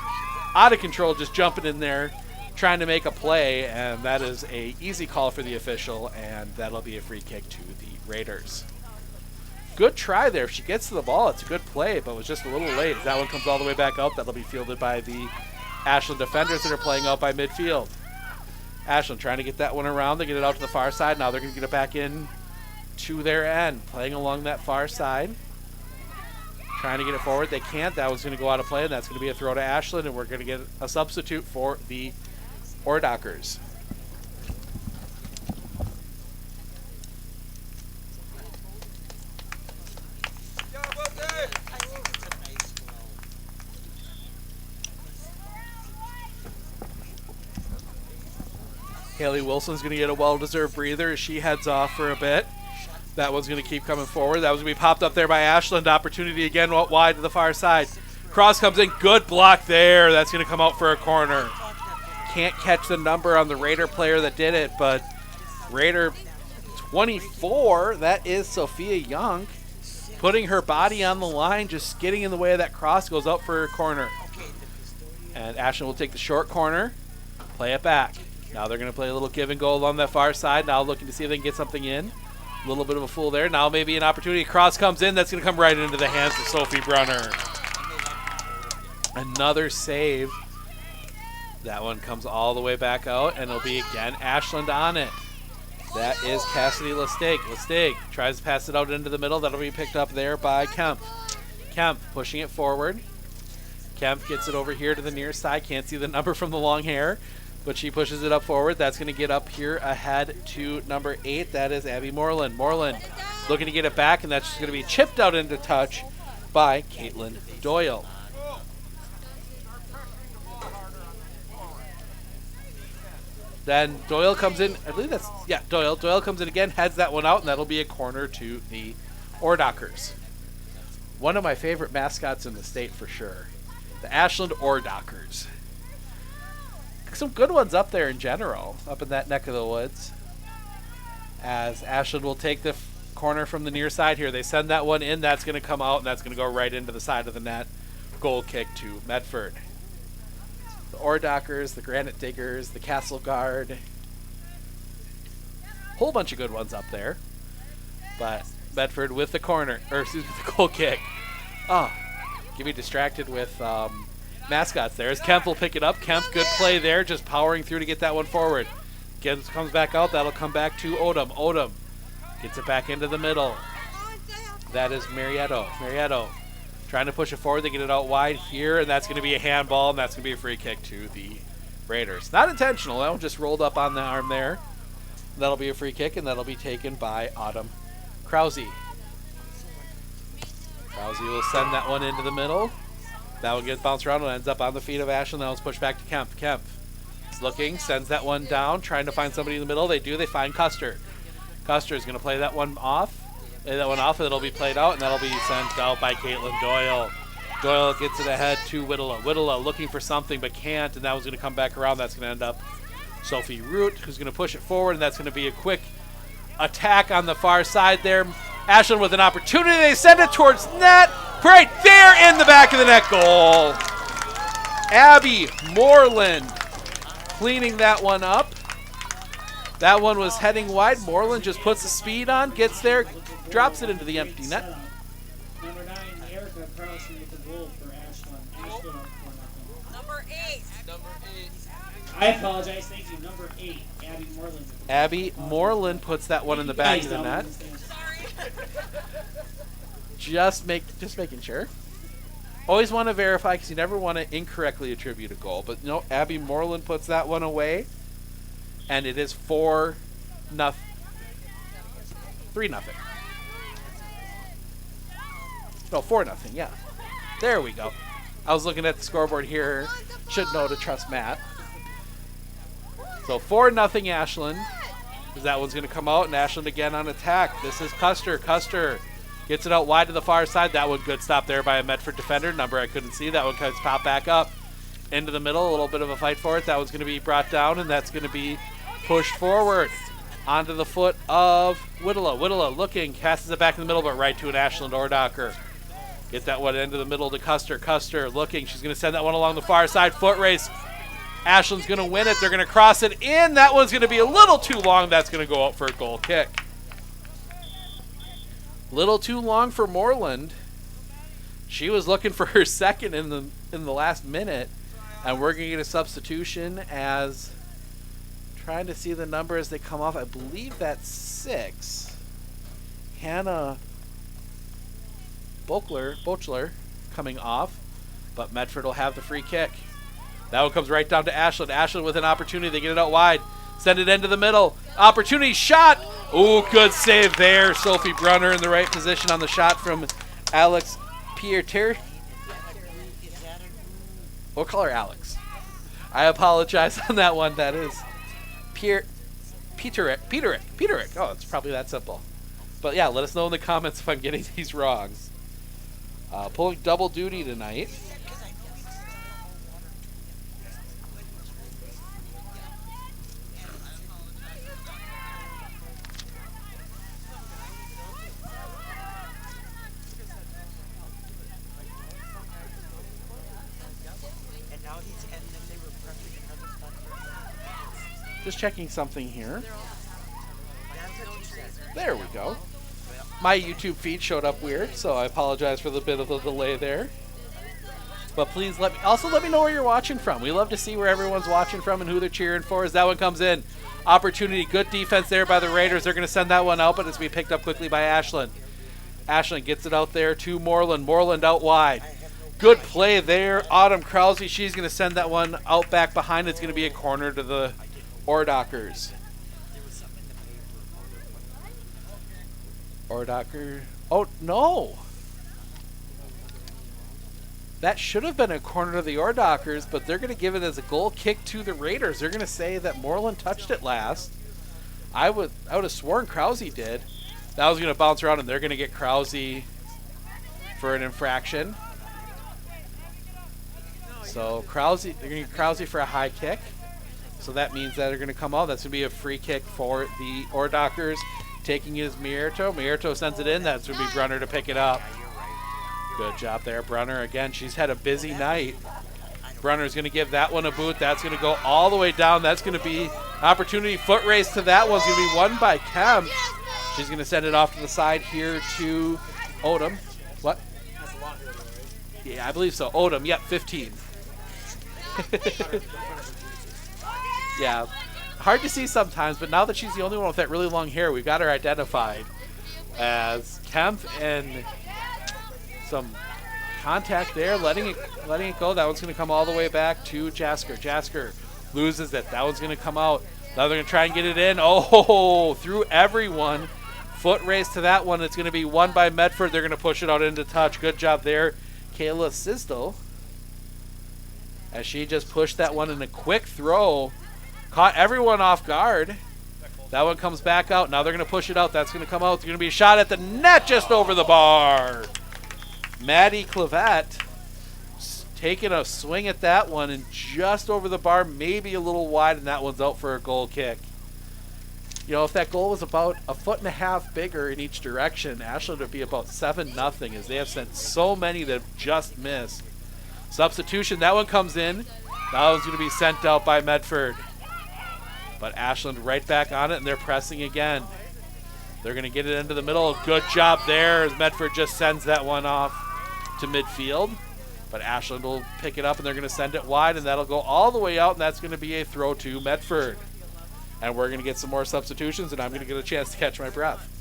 out of control, just jumping in there, trying to make a play, and that is a easy call for the official, and that'll be a free kick to the Raiders. Good try there. If she gets to the ball, it's a good play, but it was just a little late. That one comes all the way back out. That'll be fielded by the Ashland defenders that are playing out by midfield. Ashland trying to get that one around. They get it out to the far side. Now they're going to get it back in to their end. Playing along that far side. Trying to get it forward. They can't. That was going to go out of play, and that's going to be a throw to Ashland, and we're going to get a substitute for the Ordockers. Haley Wilson's going to get a well-deserved breather as she heads off for a bit. That one's going to keep coming forward. That was going to be popped up there by Ashland. Opportunity again wide to the far side. Cross comes in. Good block there. That's going to come out for a corner. Can't catch the number on the Raider player that did it, but Raider 24, that is Sophia Young, putting her body on the line, just getting in the way of that cross, goes out for a corner. And Ashland will take the short corner, play it back. Now they're going to play a little give and go along that far side. Now looking to see if they can get something in. A little bit of a fool there. Now maybe an opportunity. Cross comes in. That's going to come right into the hands of Sophie Brunner. Another save. That one comes all the way back out, and it'll be again Ashland on it. That is Cassidy Lustig. Lustig tries to pass it out into the middle. That'll be picked up there by Kemp. Kemp pushing it forward. Kemp gets it over here to the near side. Can't see the number from the long hair, but she pushes it up forward. That's going to get up here ahead to number 8. That is Abby Moreland. Moreland looking to get it back, and that's just going to be chipped out into touch by Caitlin Doyle. Then Doyle comes in. I believe that's, yeah, Doyle. Doyle comes in again, heads that one out, and that'll be a corner to the Ordockers. One of my favorite mascots in the state for sure. The Ashland Ordockers. Some good ones up there in general, up in that neck of the woods. As Ashland will take the corner from the near side here. They send that one in. That's going to come out, and that's going to go right into the side of the net. Goal kick to Medford. The Ordockers, the Granite Diggers, the Castle Guard. Whole bunch of good ones up there. But Medford with the corner, or excuse me, the goal kick. Oh, get me distracted with mascots there. As Kemp will pick it up. Kemp, good play there, just powering through to get that one forward. Comes back out. That'll come back to Odom. Odom gets it back into the middle. That is Marietto. Marietto trying to push it forward. They get it out wide here, and that's going to be a handball, and that's going to be a free kick to the Raiders. Not intentional, though. Just rolled up on the arm there. That'll be a free kick, and that'll be taken by Autumn Krause. Krause will send that one into the middle. That one gets bounced around and ends up on the feet of Ashland. That one's pushed back to Kemp. Kemp is looking, sends that one down, trying to find somebody in the middle. They do. They find Custer. Custer is going to play that one off. That one off, and it'll be played out, and that'll be sent out by Caitlin Doyle. Doyle gets it ahead to Whittla. Whittla looking for something but can't, and that one's going to come back around. That's going to end up Sophie Root, who's going to push it forward, and that's going to be a quick attack on the far side there. Ashland with an opportunity. They send it towards net. Right there in the back of the net. Goal. Abby Moreland cleaning that one up. That one was heading wide. Moreland just puts the speed on, gets there, drops it into the empty net. Number 9, Erica Carlson with the goal for Ashland. Ashland up 4-0. Number 8. I apologize. Thank you. Number 8, Abby Moreland. Abby Moreland puts that one in the back of the net. Just making sure. Always want to verify because you never want to incorrectly attribute a goal. But no, Abby Moreland puts that one away. And it is 4-0. 3-0. No, 4-0, yeah. There we go. I was looking at the scoreboard here. Should know to trust Matt. So 4-0 Ashland. That one's going to come out, and Ashland again on attack. This is Custer. Custer gets it out wide to the far side. That one good stop there by a Medford defender. Number I couldn't see. That one comes pop back up into the middle. A little bit of a fight for it. That one's going to be brought down, and that's going to be pushed forward onto the foot of Whittla. Whittla looking, passes it back in the middle, but right to an Ashland Ordocker. Get that one into the middle to Custer. Custer looking. She's going to send that one along the far side. Foot race. Ashland's going to win it. They're going to cross it in. That one's going to be a little too long. That's going to go out for a goal kick. Little too long for Moreland. She was looking for her second in the last minute, and we're going to get a substitution as trying to see the number as they come off. I believe that's 6. Hannah Bochler coming off, but Medford will have the free kick. That one comes right down to Ashland. Ashland with an opportunity. They get it out wide. Send it into the middle. Opportunity shot. Ooh, good save there. Sophie Brunner in the right position on the shot from Alex Pieter. We'll call her Alex. I apologize on that one. That is Peterick. Oh, it's probably that simple. But yeah, let us know in the comments if I'm getting these wrong. Pulling double duty tonight. Just checking something here. There we go. My YouTube feed showed up weird, so I apologize for the bit of the delay there. But please let me know where you're watching from. We love to see where everyone's watching from and who they're cheering for as that one comes in. Opportunity, good defense there by the Raiders. They're going to send that one out, but it's going to be picked up quickly by Ashland. Ashland gets it out there to Moreland. Moreland out wide. Good play there. Autumn Krause, she's going to send that one out back behind. It's going to be a corner to the Ordockers. Ordocker. Oh, no. That should have been a corner to the Ordockers, but they're going to give it as a goal kick to the Raiders. They're going to say that Moreland touched it last. I would have sworn Krause did. That was going to bounce around, and they're going to get Krause for an infraction. So Krause, they're going to get Krause for a high kick. So that means that they're going to come out. That's going to be a free kick for the Ordockers. Taking it is Mierto. Mierto sends it in. That's going to be Brunner to pick it up. Good job there, Brunner. Again, she's had a busy night. Brunner's going to give that one a boot. That's going to go all the way down. That's going to be opportunity. Foot race to that one's going to be won by Kemp. She's going to send it off to the side here to Odom. What? Yeah, I believe so. Odom, yep, 15. Yeah, hard to see sometimes, but now that she's the only one with that really long hair, we've got her identified as Kemp, and some contact there, letting it go. That one's going to come all the way back to Jasker. Jasker loses it. That one's going to come out. Now they're going to try and get it in. Oh, through everyone. Foot race to that one. It's going to be won by Medford. They're going to push it out into touch. Good job there, Kayla Sistel, as she just pushed that one in a quick throw. Caught everyone off guard. That one comes back out. Now they're going to push it out. That's going to come out. It's going to be a shot at the net just over the bar. Maddie Clavette taking a swing at that one and just over the bar, maybe a little wide, and that one's out for a goal kick. You know, if that goal was about 1.5 feet bigger in each direction, Ashland would be about 7-0, as they have sent so many that have just missed. Substitution, that one comes in. That one's going to be sent out by Medford. But Ashland right back on it, and they're pressing again. They're going to get it into the middle. Good job there as Medford just sends that one off to midfield. But Ashland will pick it up, and they're going to send it wide, and that'll go all the way out, and that's going to be a throw to Medford. And we're going to get some more substitutions, and I'm going to get a chance to catch my breath.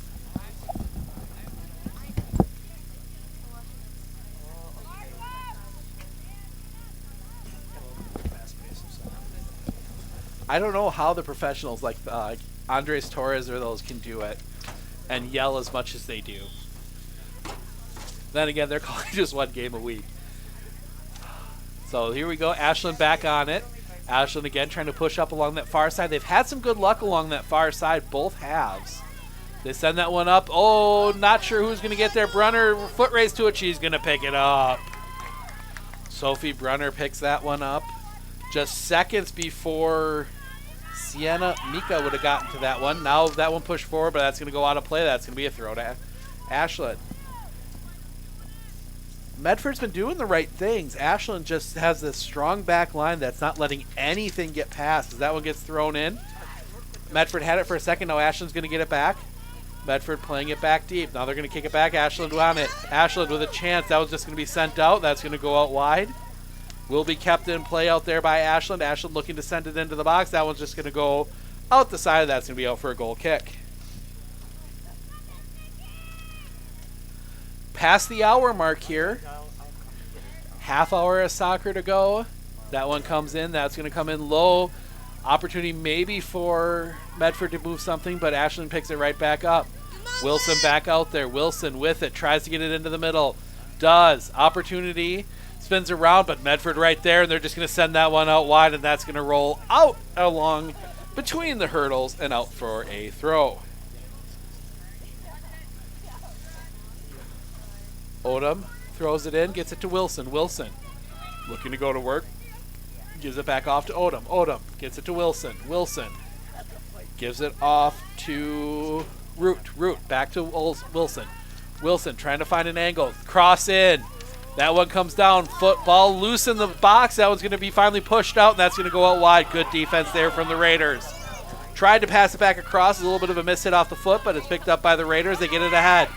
I don't know how the professionals like Andres Torres or those can do it and yell as much as they do. Then again, they're calling just one game a week. So here we go. Ashland back on it. Ashland again trying to push up along that far side. They've had some good luck along that far side, both halves. They send that one up. Oh, not sure who's going to get there. Brunner, foot race to it. She's going to pick it up. Sophie Brunner picks that one up. Just seconds before Sienna Mika would have gotten to that one. Now that one pushed forward, but that's going to go out of play. That's going to be a throw to Ashland. Medford's been doing the right things. Ashland just has this strong back line that's not letting anything get past. As that one gets thrown in, Medford had it for a second. Now Ashland's going to get it back. Medford playing it back deep. Now they're going to kick it back. Ashland on it. Ashland with a chance. That was just going to be sent out. That's going to go out wide. Will be kept in play out there by Ashland. Ashland looking to send it into the box. That one's just going to go out the side. That's going to be out for a goal kick. Past the hour mark here. Half hour of soccer to go. That one comes in. That's going to come in low. Opportunity maybe for Medford to move something, but Ashland picks it right back up. Wilson back out there. Wilson with it. Tries to get it into the middle. Does. Opportunity. Spins around, but Medford right there, and they're just going to send that one out wide, and that's going to roll out along between the hurdles and out for a throw. Odom throws it in, gets it to Wilson. Wilson looking to go to work. Gives it back off to Odom. Odom gets it to Wilson. Wilson gives it off to Root. Root back to Wilson. Wilson trying to find an angle. Cross in. That one comes down. Football loose in the box. That one's going to be finally pushed out, and that's going to go out wide. Good defense there from the Raiders. Tried to pass it back across. A little bit of a miss hit off the foot, but it's picked up by the Raiders. They get it ahead.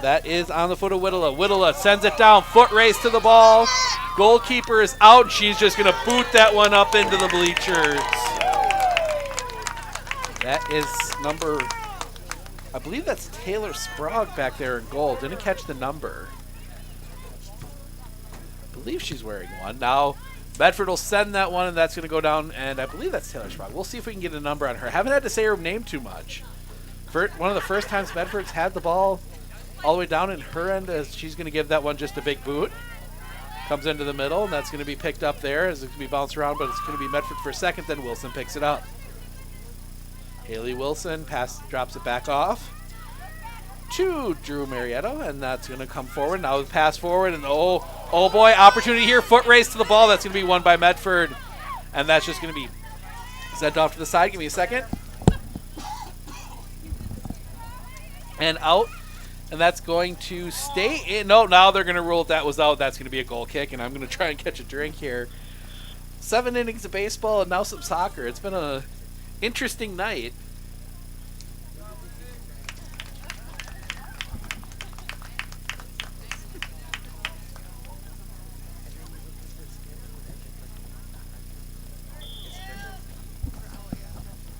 That is on the foot of Whittla. Whittla sends it down. Foot race to the ball. Goalkeeper is out. She's just going to boot that one up into the bleachers. That is number, I believe that's Taylor Sprague back there in goal. Didn't catch the number. I believe she's wearing one. Now Medford will send that one, and that's going to go down, and I believe that's Taylor Sprague. We'll see if we can get a number on her. Haven't had to say her name too much. One of the first times Medford's had the ball all the way down in her end, as she's going to give that one just a big boot. Comes into the middle, and that's going to be picked up there as it's going to be bounced around, but it's going to be Medford for a second, then Wilson picks it up. Haley Wilson drops it back off to Drew Marietto, and that's going to come forward. Now the pass forward, and oh boy, opportunity here. Foot race to the ball. That's going to be won by Medford, and that's just going to be sent off to the side. Give me a second. And out, and that's going to stay in. No, now they're going to rule if that was out. That's going to be a goal kick, and I'm going to try and catch a drink here. 7 innings of baseball and now some soccer. It's been a interesting night.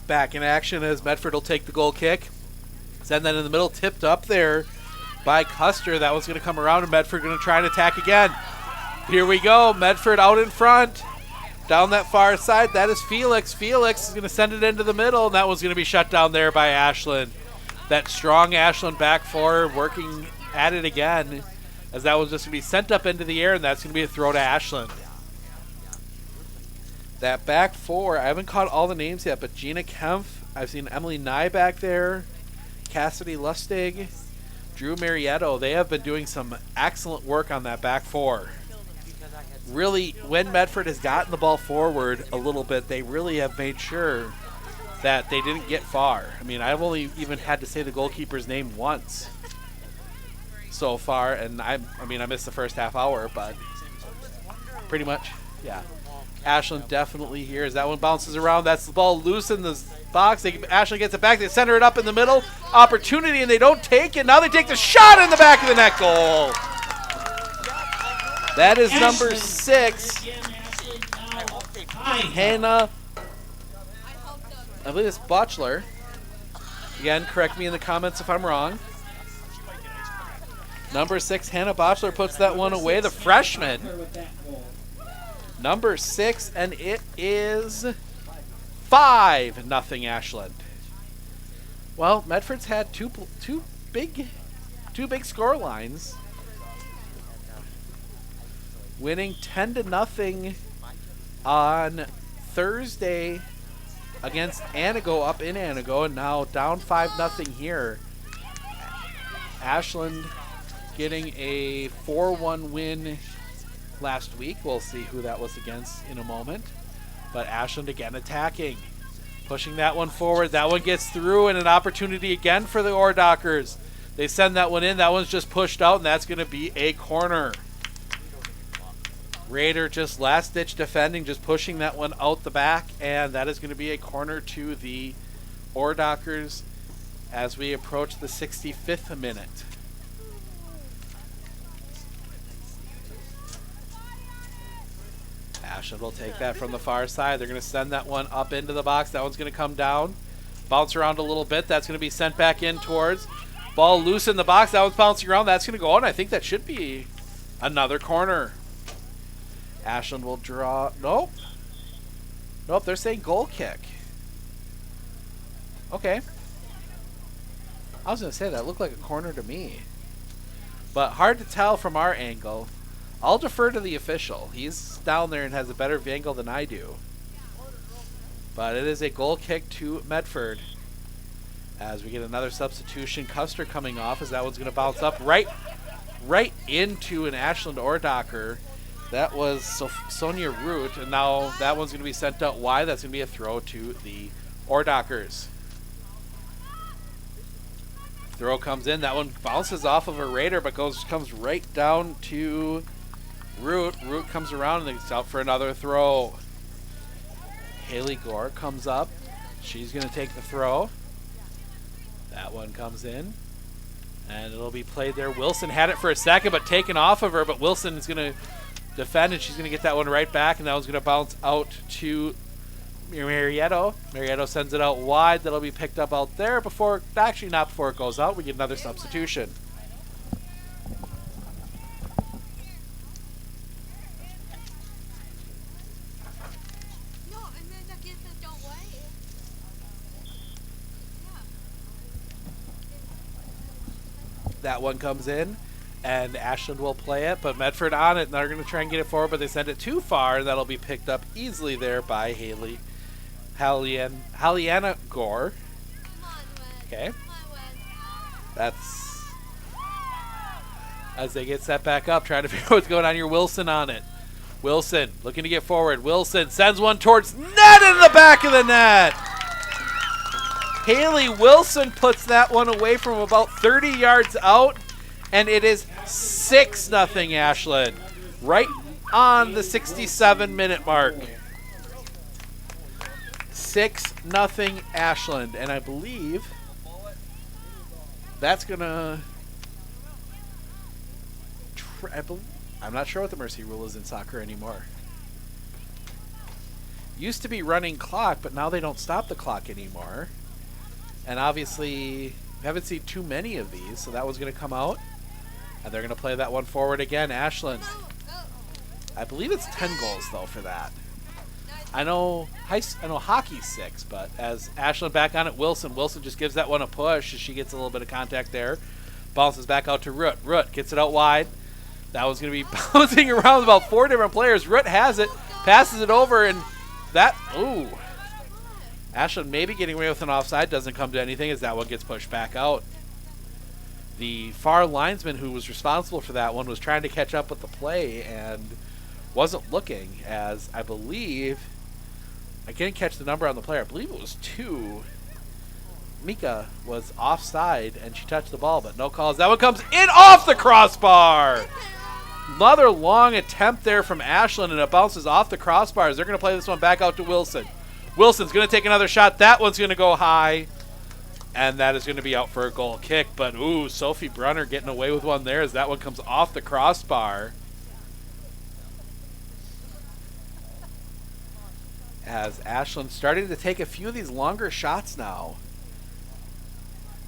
Back in action as Medford will take the goal kick. Send that in the middle, tipped up there by Custer. That one's going to come around, and Medford going to try and attack again. Here we go. Medford out in front. Down that far side, that is Felix. Felix is going to send it into the middle, and that one's going to be shut down there by Ashland. That strong Ashland back four working at it again, as that one's just going to be sent up into the air, and that's going to be a throw to Ashland. That back four, I haven't caught all the names yet, but Gina Kempf, I've seen Emily Nye back there, Cassidy Lustig, Drew Marietto. They have been doing some excellent work on that back four. Really, when Medford has gotten the ball forward a little bit, they really have made sure that they didn't get far. I mean, I've only even had to say the goalkeeper's name once so far, and I missed the first half hour, but pretty much, yeah. Ashland definitely here as that one bounces around. That's the ball loose in the box. Ashland gets it back. They center it up in the middle. Opportunity, and they don't take it. Now they take the shot in the back of the net. Goal. That is number 6. Hannah, I believe it's Butchler. Again, correct me in the comments if I'm wrong. Number 6, Hannah Botchler puts that one away. The freshman. Number 6, and it is 5-0 Ashland. Well, Medford's had two big score lines, winning 10-0 on Thursday against Anago up in Anago, and now down 5-0 here. Ashland getting a 4-1 win last week. We'll see who that was against in a moment. But Ashland again attacking, pushing that one forward. That one gets through, and an opportunity again for the Ordockers. They send that one in. That one's just pushed out, and that's going to be a corner. Raider just last-ditch defending, just pushing that one out the back, and that is going to be a corner to the Ordockers as we approach the 65th minute. Ashland will take that from the far side. They're going to send that one up into the box. That one's going to come down, bounce around a little bit. That's going to be sent back in towards. Ball loose in the box. That one's bouncing around. That's going to go on. I think that should be another corner. Ashland will draw. Nope. Nope, they're saying goal kick. Okay. I was going to say that looked like a corner to me. But hard to tell from our angle. I'll defer to the official. He's down there and has a better angle than I do. But it is a goal kick to Medford. As we get another substitution. Custer coming off as that one's going to bounce up right into an Ashland Ordocker. That was Sonia Root, and now that one's going to be sent out wide. That's going to be a throw to the Ordockers. Throw comes in. That one bounces off of a Raider, but comes right down to Root. Root comes around and it's out for another throw. Haley Gore comes up. She's going to take the throw. That one comes in, and it'll be played there. Wilson had it for a second, but taken off of her, but Wilson is going to defend, and she's going to get that one right back, and that one's going to bounce out to Marietto. Marietto sends it out wide. That'll be picked up out there before, actually not before it goes out. We get another substitution. That one comes in, And Ashland will play it, but Medford on it, and they're going to try and get it forward, but they send it too far, and that'll be picked up easily there by Halliana Gore. Okay. That's as they get set back up, trying to figure out what's going on here. Wilson on it. Wilson looking to get forward. Wilson sends one towards net in the back of the net. Haley Wilson puts that one away from about 30 yards out, and it is 6-0 Ashland, right on the 67-minute mark. 6-0 Ashland, and I believe that's gonna. I'm not sure what the mercy rule is in soccer anymore. Used to be running clock, but now they don't stop the clock anymore. And obviously, we haven't seen too many of these, so that one's going to come out. And they're going to play that one forward again. Ashland. I believe it's 10 goals, though, for that. I know hockey's 6, but as Ashland back on it, Wilson just gives that one a push as she gets a little bit of contact there. Bounces back out to Root. Root gets it out wide. That one's going to be bouncing around with about 4 different players. Root has it, passes it over, and that, ooh. Ashland maybe getting away with an offside, doesn't come to anything as that one gets pushed back out. The far linesman who was responsible for that one was trying to catch up with the play and wasn't looking, as I believe, I can't catch the number on the player, I believe it was 2. Mika was offside and she touched the ball, but no calls. That one comes in off the crossbar. Another long attempt there from Ashland, and it bounces off the crossbars. They're going to play this one back out to Wilson. Wilson's going to take another shot. That one's going to go high, and that is going to be out for a goal kick. But, ooh, Sophie Brunner getting away with one there as that one comes off the crossbar. As Ashland starting to take a few of these longer shots now.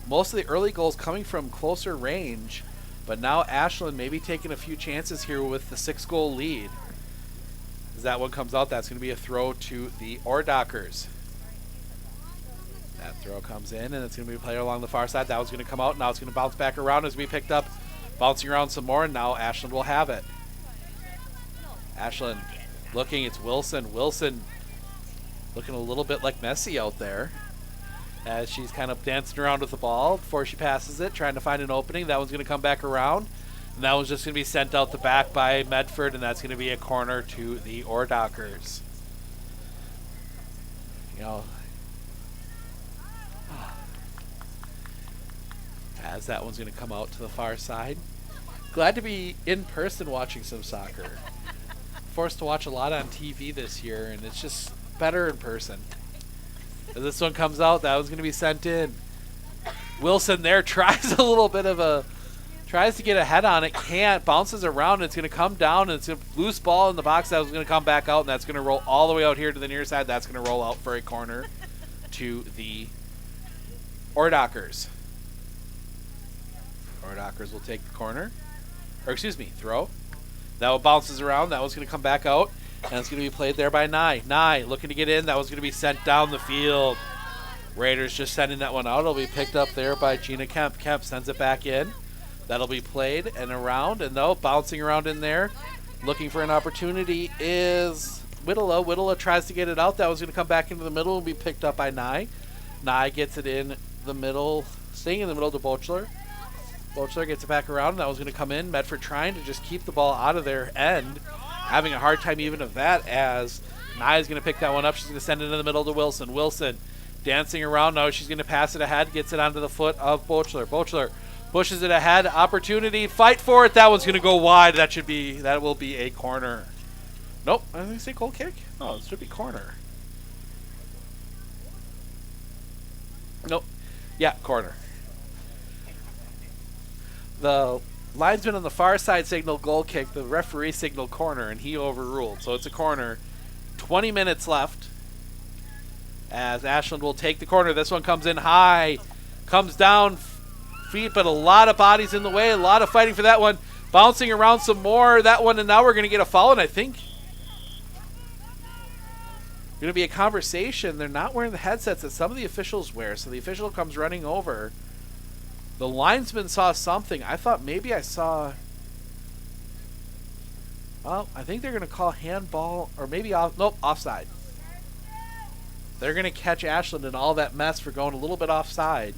Most of the early goals coming from closer range, but now Ashland maybe taking a few chances here with the 6-goal lead. As that one comes out, that's going to be a throw to the Ordockers. That throw comes in, and it's going to be a player along the far side. That was going to come out. Now it's going to bounce back around as we picked up, bouncing around some more, and now Ashland will have it. Ashland looking, it's Wilson. Wilson looking a little bit like Messi out there as she's kind of dancing around with the ball before she passes it, trying to find an opening. That one's going to come back around. And that one's just going to be sent out the back by Medford, and that's going to be a corner to the Ordockers. You know, as that one's going to come out to the far side. Glad to be in person watching some soccer. Forced to watch a lot on TV this year, and it's just better in person. As this one comes out, that one's going to be sent in. Wilson there tries a little bit of a... Tries to get a head on it, can't, bounces around, and it's going to come down, and it's a loose ball in the box that was going to come back out, and that's going to roll all the way out here to the near side. That's going to roll out for a corner to the Ordockers. Ordockers will take the corner, or excuse me, throw. That one bounces around, that one's going to come back out, and it's going to be played there by Nye. Nye looking to get in, that one's going to be sent down the field. Raiders just sending that one out. It'll be picked up there by Gina Kemp. Kemp sends it back in. That'll be played and around, and though bouncing around in there, looking for an opportunity is Whittla. Whittla tries to get it out. That was going to come back into the middle and be picked up by Nye. Nye gets it in the middle, staying in the middle to Bochler. Bochler gets it back around, and that was going to come in. Medford trying to just keep the ball out of their end, having a hard time even of that as Nye is going to pick that one up. She's going to send it in the middle to Wilson. Wilson dancing around. Now she's going to pass it ahead, gets it onto the foot of Bochler. Bochler pushes it ahead, opportunity, fight for it. That one's going to go wide. That will be a corner. Nope, I didn't say goal kick. Oh, it should be corner. Nope. Yeah, corner. The linesman on the far side signaled goal kick. The referee signaled corner, and he overruled. So it's a corner. 20 minutes left as Ashland will take the corner. This one comes in high, comes down feet, but a lot of bodies in the way, a lot of fighting for that one. Bouncing around some more, that one, and now we're going to get a foul, and I think going to be a conversation. They're not wearing the headsets that some of the officials wear, so the official comes running over. The linesman saw something. I thought maybe I saw Well, I think they're going to call handball, or maybe offside. They're going to catch Ashland in all that mess for going a little bit offside.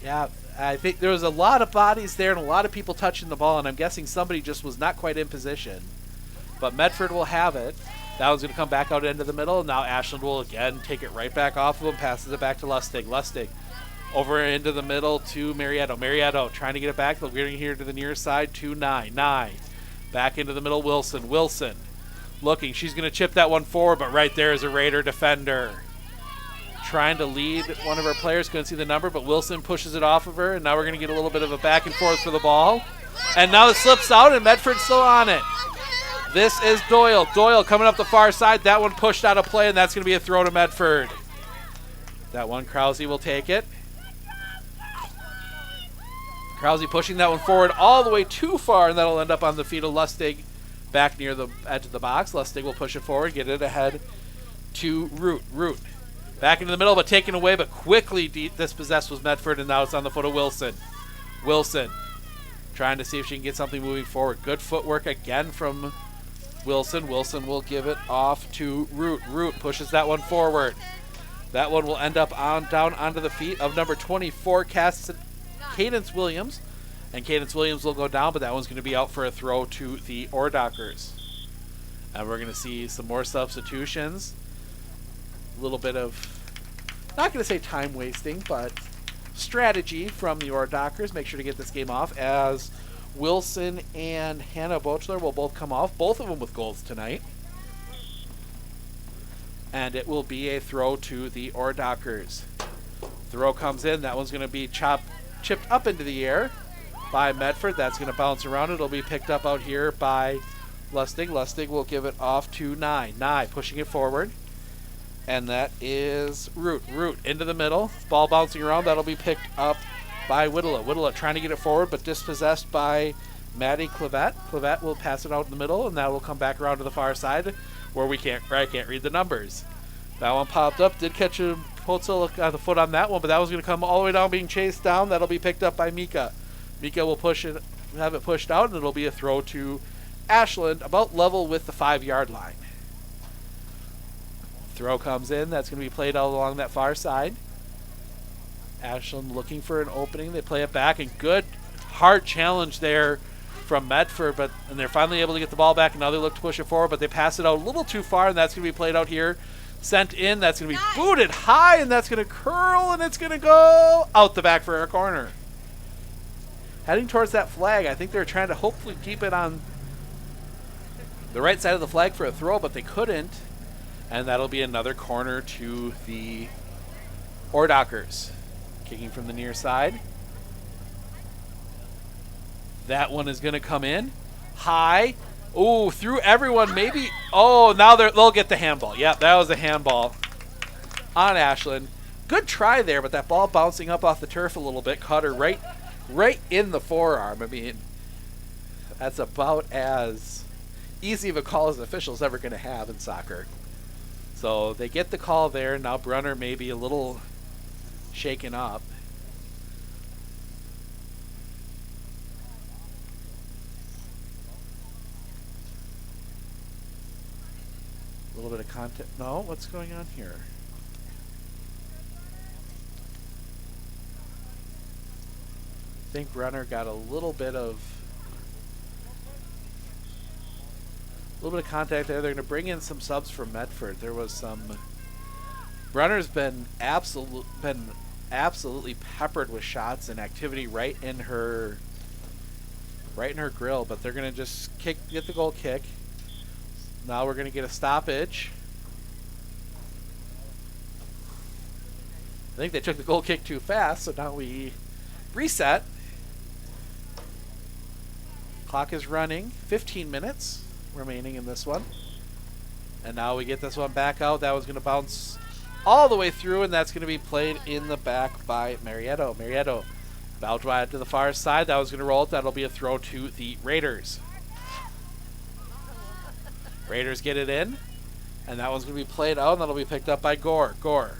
Yeah, I think there was a lot of bodies there and a lot of people touching the ball, and I'm guessing somebody just was not quite in position. But Medford will have it. That one's going to come back out into the middle. Now Ashland will again take it right back off of him, passes it back to Lustig. Lustig over into the middle to Marietto. Marietto trying to get it back. They're getting here to the near side to Nye. Nye back into the middle. Wilson. Wilson looking. She's going to chip that one forward, but right there is a Raider defender. Trying to lead one of our players. Couldn't see the number, but Wilson pushes it off of her, and now we're going to get a little bit of a back and forth for the ball. And now it slips out, and Medford's still on it. This is Doyle. Doyle coming up the far side. That one pushed out of play, and that's going to be a throw to Medford. That one, Krause will take it. Krause pushing that one forward all the way too far, and that'll end up on the feet of Lustig back near the edge of the box. Lustig will push it forward, get it ahead to Root. Root back into the middle, but taken away, but quickly dispossessed was Medford, and now it's on the foot of Wilson. Wilson trying to see if she can get something moving forward. Good footwork again from Wilson. Wilson will give it off to Root. Root pushes that one forward. That one will end up down onto the feet of number 24, Cadence Williams. And Cadence Williams will go down, but that one's going to be out for a throw to the Ordockers. And we're going to see some more substitutions. A little bit of, not going to say time wasting, but strategy from the Ordockers. Make sure to get this game off as Wilson and Hannah Bochler will both come off, both of them with goals tonight. And it will be a throw to the Ordockers. Throw comes in. That one's going to be chipped up into the air by Medford. That's going to bounce around. It'll be picked up out here by Lustig. Lustig will give it off to Nye. Nye pushing it forward. And that is Root. Root into the middle. Ball bouncing around. That'll be picked up by Whittla. Whittla trying to get it forward, but dispossessed by Maddie Clevet. Clevet will pass it out in the middle, and that will come back around to the far side where I can't read the numbers. That one popped up. Did catch a Potzel on the foot on that one, but that was going to come all the way down, being chased down. That'll be picked up by Mika. Mika will have it pushed out, and it'll be a throw to Ashland, about level with the 5-yard line. Throw comes in. That's going to be played out along that far side. Ashland looking for an opening. They play it back, and good hard challenge there from Medford, and they're finally able to get the ball back, and now they look to push it forward, but they pass it out a little too far, and that's going to be played out here. Sent in. That's going to be booted high, and that's going to curl, and it's going to go out the back for a corner. Heading towards that flag. I think they're trying to hopefully keep it on the right side of the flag for a throw, but they couldn't. And that'll be another corner to the Ordockers. Kicking from the near side. That one is going to come in. High. Ooh, through everyone, maybe. Oh, now they'll get the handball. Yep, that was a handball on Ashland. Good try there, but that ball bouncing up off the turf a little bit caught her right in the forearm. I mean, that's about as easy of a call as officials ever going to have in soccer. So they get the call there. Now Brunner may be a little shaken up. A little bit of content. No, what's going on here? I think Brunner got a little bit of contact there. They're going to bring in some subs from Medford. There was some. Brunner's been absolutely peppered with shots and activity right in her grill. But they're going to just get the goal kick. Now we're going to get a stoppage. I think they took the goal kick too fast, so now we reset. Clock is running. 15 minutes remaining in this one. And now we get this one back out. That was going to bounce all the way through, and that's going to be played in the back by Marietto. Marietto out wide to the far side. That was going to roll it. That'll be a throw to the Raiders. Raiders get it in, and that one's going to be played out, and that'll be picked up by Gore. Gore.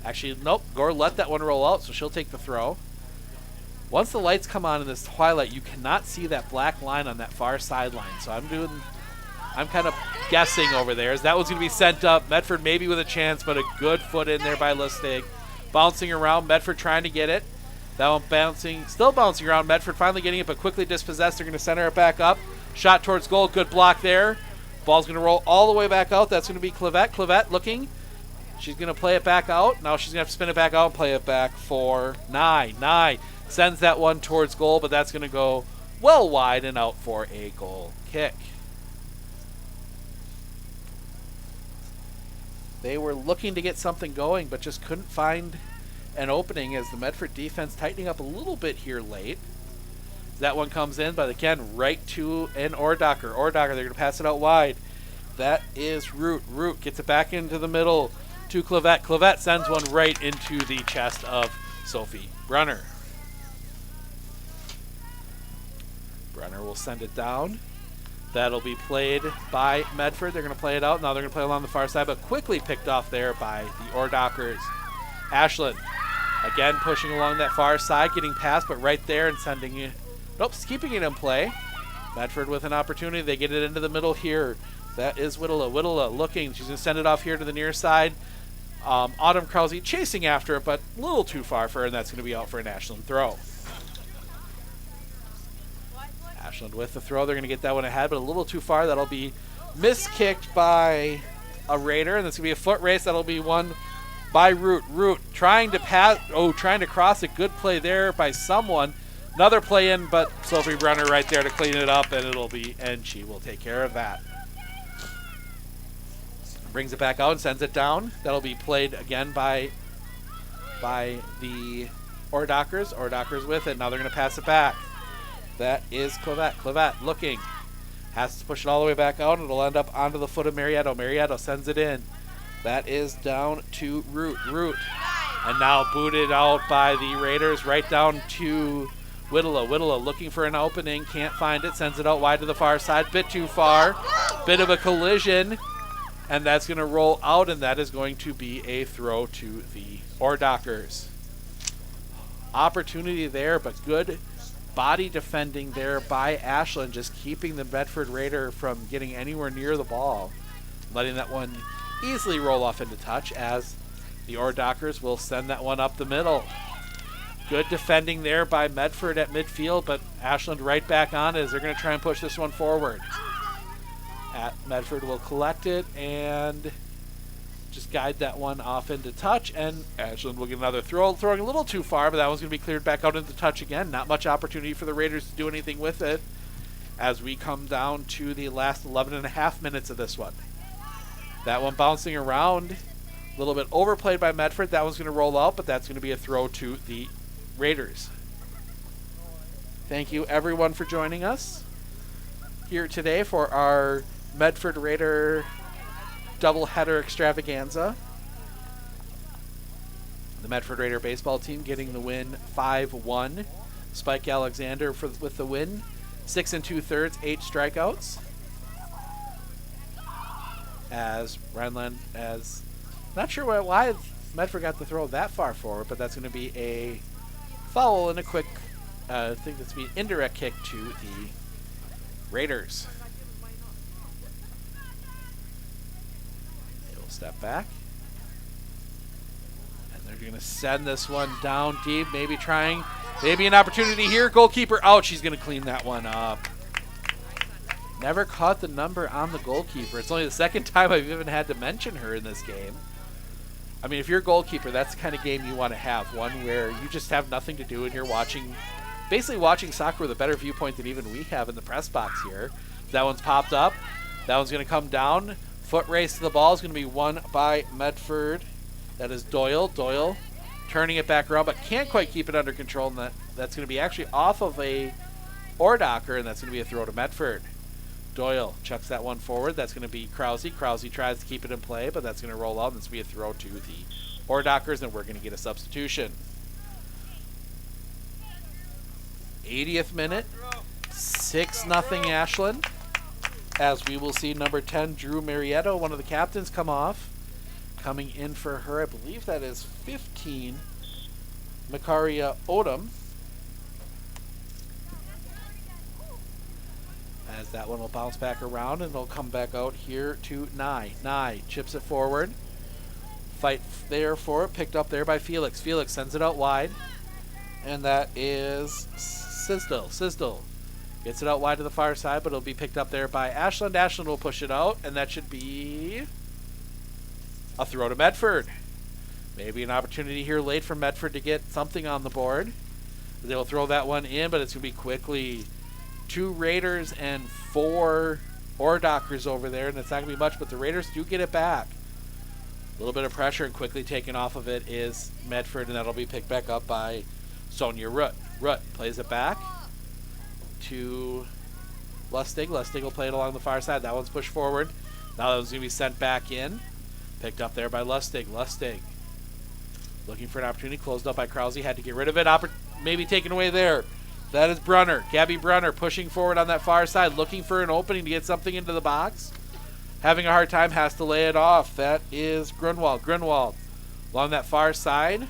Actually, nope. Gore let that one roll out, so she'll take the throw. Once the lights come on in this twilight, you cannot see that black line on that far sideline. So I'm kind of guessing over there. As that one's going to be sent up. Medford maybe with a chance, but a good foot in there by Lustig. Bouncing around, Medford trying to get it. That one still bouncing around. Medford finally getting it, but quickly dispossessed. They're going to center it back up. Shot towards goal. Good block there. Ball's going to roll all the way back out. That's going to be Clavette. Clavette looking. She's going to play it back out. Now she's going to have to spin it back out and play it back for Nye. Nye sends that one towards goal, but that's going to go well wide and out for a goal kick. They were looking to get something going, but just couldn't find an opening as the Medford defense tightening up a little bit here late. That one comes in, but again, right to an Ordocker. Ordocker, they're going to pass it out wide. That is Root. Root gets it back into the middle to Clavette. Clavette sends one right into the chest of Sophie Brunner. Brunner will send it down. That'll be played by Medford. They're going to play it out. Now they're going to play along the far side, but quickly picked off there by the Ordockers. Ashland, again, pushing along that far side, getting past, but right there and sending it. Nope, keeping it in play. Medford with an opportunity. They get it into the middle here. That is Whittla. Whittla looking. She's going to send it off here to the near side. Autumn Krause chasing after it, but a little too far for her, and that's going to be out for an Ashland throw. Ashland with the throw. They're going to get that one ahead, but a little too far. That'll be miskicked by a Raider, and that's going to be a foot race. That'll be won by Root. Root trying to pass. Oh, trying to cross it. Good play there by someone. Another play in, but Sophie Brunner right there to clean it up, and she will take care of that. Brings it back out and sends it down. That'll be played again by the Ordockers. Ordockers with it. Now they're going to pass it back. That is Clavette. Clavette looking. Has to push it all the way back out. It'll end up onto the foot of Marietto. Marietto sends it in. That is down to Root. Root. And now booted out by the Raiders right down to Whittla. Whittla looking for an opening. Can't find it. Sends it out wide to the far side. Bit too far. Bit of a collision. And that's going to roll out, and that is going to be a throw to the Ordockers. Opportunity there, but good body defending there by Ashland, just keeping the Medford Raider from getting anywhere near the ball. Letting that one easily roll off into touch as the Ordockers will send that one up the middle. Good defending there by Medford at midfield, but Ashland right back on as they're going to try and push this one forward. Medford will collect it and just guide that one off into touch, and Ashland will get another throw. Throwing a little too far, but that one's going to be cleared back out into touch again. Not much opportunity for the Raiders to do anything with it as we come down to the last 11 and a half minutes of this one. That one bouncing around, a little bit overplayed by Medford. That one's going to roll out, but that's going to be a throw to the Raiders. Thank you, everyone, for joining us here today for our Medford Raider doubleheader extravaganza. The Medford Raider baseball team getting the win 5-1. Spike Alexander with the win. 6 2/3, 8 strikeouts. As Rhineland, not sure why Medford got the throw that far forward, but that's going to be a foul and a quick, I think that's going to be an indirect kick to the Raiders. They will step back. And they're going to send this one down deep, maybe an opportunity here. Goalkeeper out. She's going to clean that one up. Never caught the number on the goalkeeper. It's only the second time I've even had to mention her in this game. I mean, if you're a goalkeeper, that's the kind of game you want to have. One where you just have nothing to do and you're basically watching soccer with a better viewpoint than even we have in the press box here. That one's popped up. That one's going to come down. Foot race to the ball is going to be won by Medford. That is Doyle. Doyle turning it back around, but can't quite keep it under control. And that's going to be actually off of a Ordocker, and that's going to be a throw to Medford. Doyle chucks that one forward. That's going to be Krause. Krause tries to keep it in play, but that's going to roll out, and that's going to be a throw to the Ordockers, and we're going to get a substitution. 80th minute, 6-0 Ashland, as we will see number 10, Drew Marietto, one of the captains, come off. Coming in for her, I believe that is 15, Makaria Odom. As that one will bounce back around and it'll come back out here to Nye. Nye chips it forward. Fight there for it. Picked up there by Felix. Felix sends it out wide. And that is Sizdal. Sizdal gets it out wide to the far side, but it'll be picked up there by Ashland. Ashland will push it out, and that should be a throw to Medford. Maybe an opportunity here late for Medford to get something on the board. They'll throw that one in, but it's going to be quickly 2 Raiders and 4 Ordockers over there, and it's not going to be much, but the Raiders do get it back. A little bit of pressure, and quickly taken off of it is Medford, and that'll be picked back up by Sonia Rutt. Rutt plays it back to Lustig. Lustig will play it along the far side. That one's pushed forward. Now that one's going to be sent back in. Picked up there by Lustig. Lustig looking for an opportunity. Closed up by Krause. Had to get rid of it. Maybe taken away there. That is Brunner. Gabby Brunner pushing forward on that far side. Looking for an opening to get something into the box. Having a hard time. Has to lay it off. That is Grunwald. Grunwald along that far side.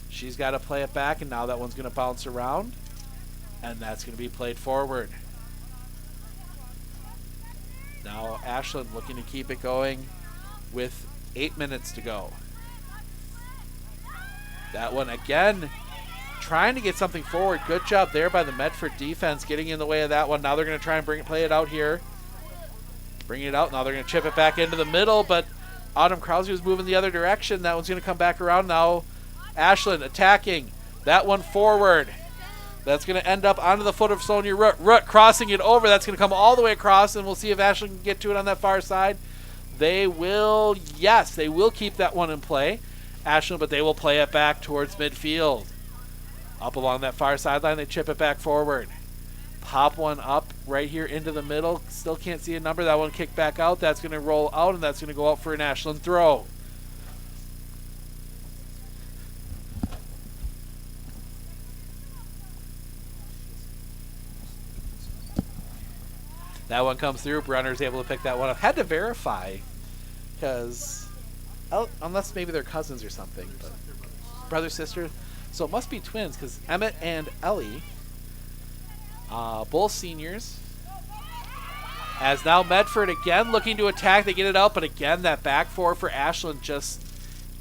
She's got to play it back, and now that one's going to bounce around, and that's going to be played forward. Now Ashland looking to keep it going with 8 minutes to go. That one again, trying to get something forward. Good job there by the Medford defense getting in the way of that one. Now they're going to try and play it out here. Bring it out. Now they're going to chip it back into the middle, but Autumn Krause was moving the other direction. That one's going to come back around now. Ashland attacking that one forward. That's going to end up onto the foot of Sonia Rutt. Rutt crossing it over. That's going to come all the way across, and we'll see if Ashland can get to it on that far side. They will, yes, they will keep that one in play, Ashland, but they will play it back towards midfield. Up along that far sideline, they chip it back forward. Pop one up right here into the middle. Still can't see a number. That one kicked back out. That's going to roll out, and that's going to go out for an Ashland throw. That one comes through. Brunner's able to pick that one up. Had to verify because, unless maybe they're cousins or something, but brother, sister. So it must be twins because Emmett and Ellie, both seniors. As now Medford again looking to attack. They get it out, but again that back four for Ashland just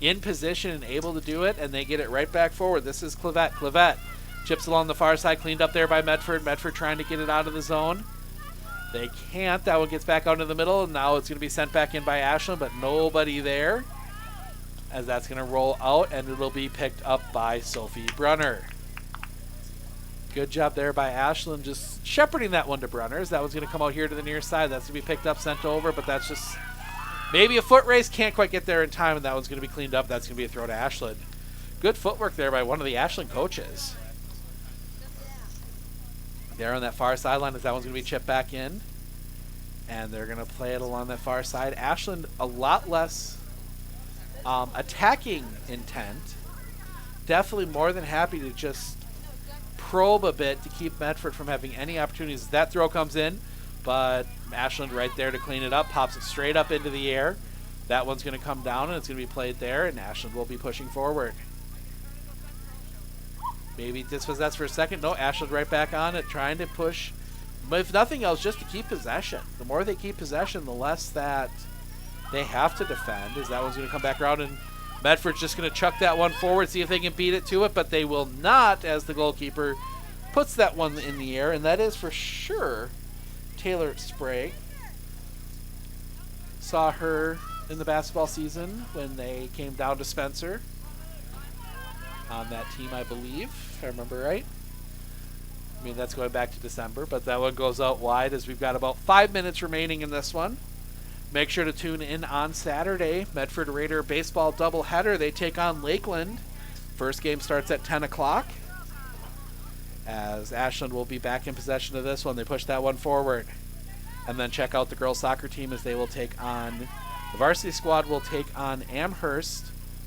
in position and able to do it, and they get it right back forward. This is Clavette. Clavette chips along the far side, cleaned up there by Medford. Medford trying to get it out of the zone. They can't. That one gets back out into the middle, and now it's going to be sent back in by Ashland, but nobody there. As that's going to roll out, and it'll be picked up by Sophie Brunner. Good job there by Ashland, just shepherding that one to Brunner's. That one's going to come out here to the near side. That's going to be picked up, sent over, but that's just maybe a foot race. Can't quite get there in time, and that one's going to be cleaned up. That's going to be a throw to Ashland. Good footwork there by one of the Ashland coaches. There on that far sideline as that one's going to be chipped back in. And they're going to play it along that far side. Ashland, a lot less attacking intent. Definitely more than happy to just probe a bit to keep Medford from having any opportunities. That throw comes in, but Ashland right there to clean it up. Pops it straight up into the air. That one's going to come down, and it's going to be played there, and Ashland will be pushing forward. Maybe dispossessed for a second. No, Ashland right back on it, trying to push. But if nothing else, just to keep possession. The more they keep possession, the less that they have to defend. As that one's going to come back around, and Medford's just going to chuck that one forward, see if they can beat it to it, but they will not, as the goalkeeper puts that one in the air, and that is for sure Taylor Sprague. Saw her in the basketball season when they came down to Spencer. On that team, I believe, if I remember right. I mean, that's going back to December, but that one goes out wide as we've got about 5 minutes remaining in this one. Make sure to tune in on Saturday. Medford Raider baseball doubleheader. They take on Lakeland. First game starts at 10 o'clock. As Ashland will be back in possession of this one. They push that one forward. And then check out the girls soccer team as they will take on, the varsity squad will take on Amherst,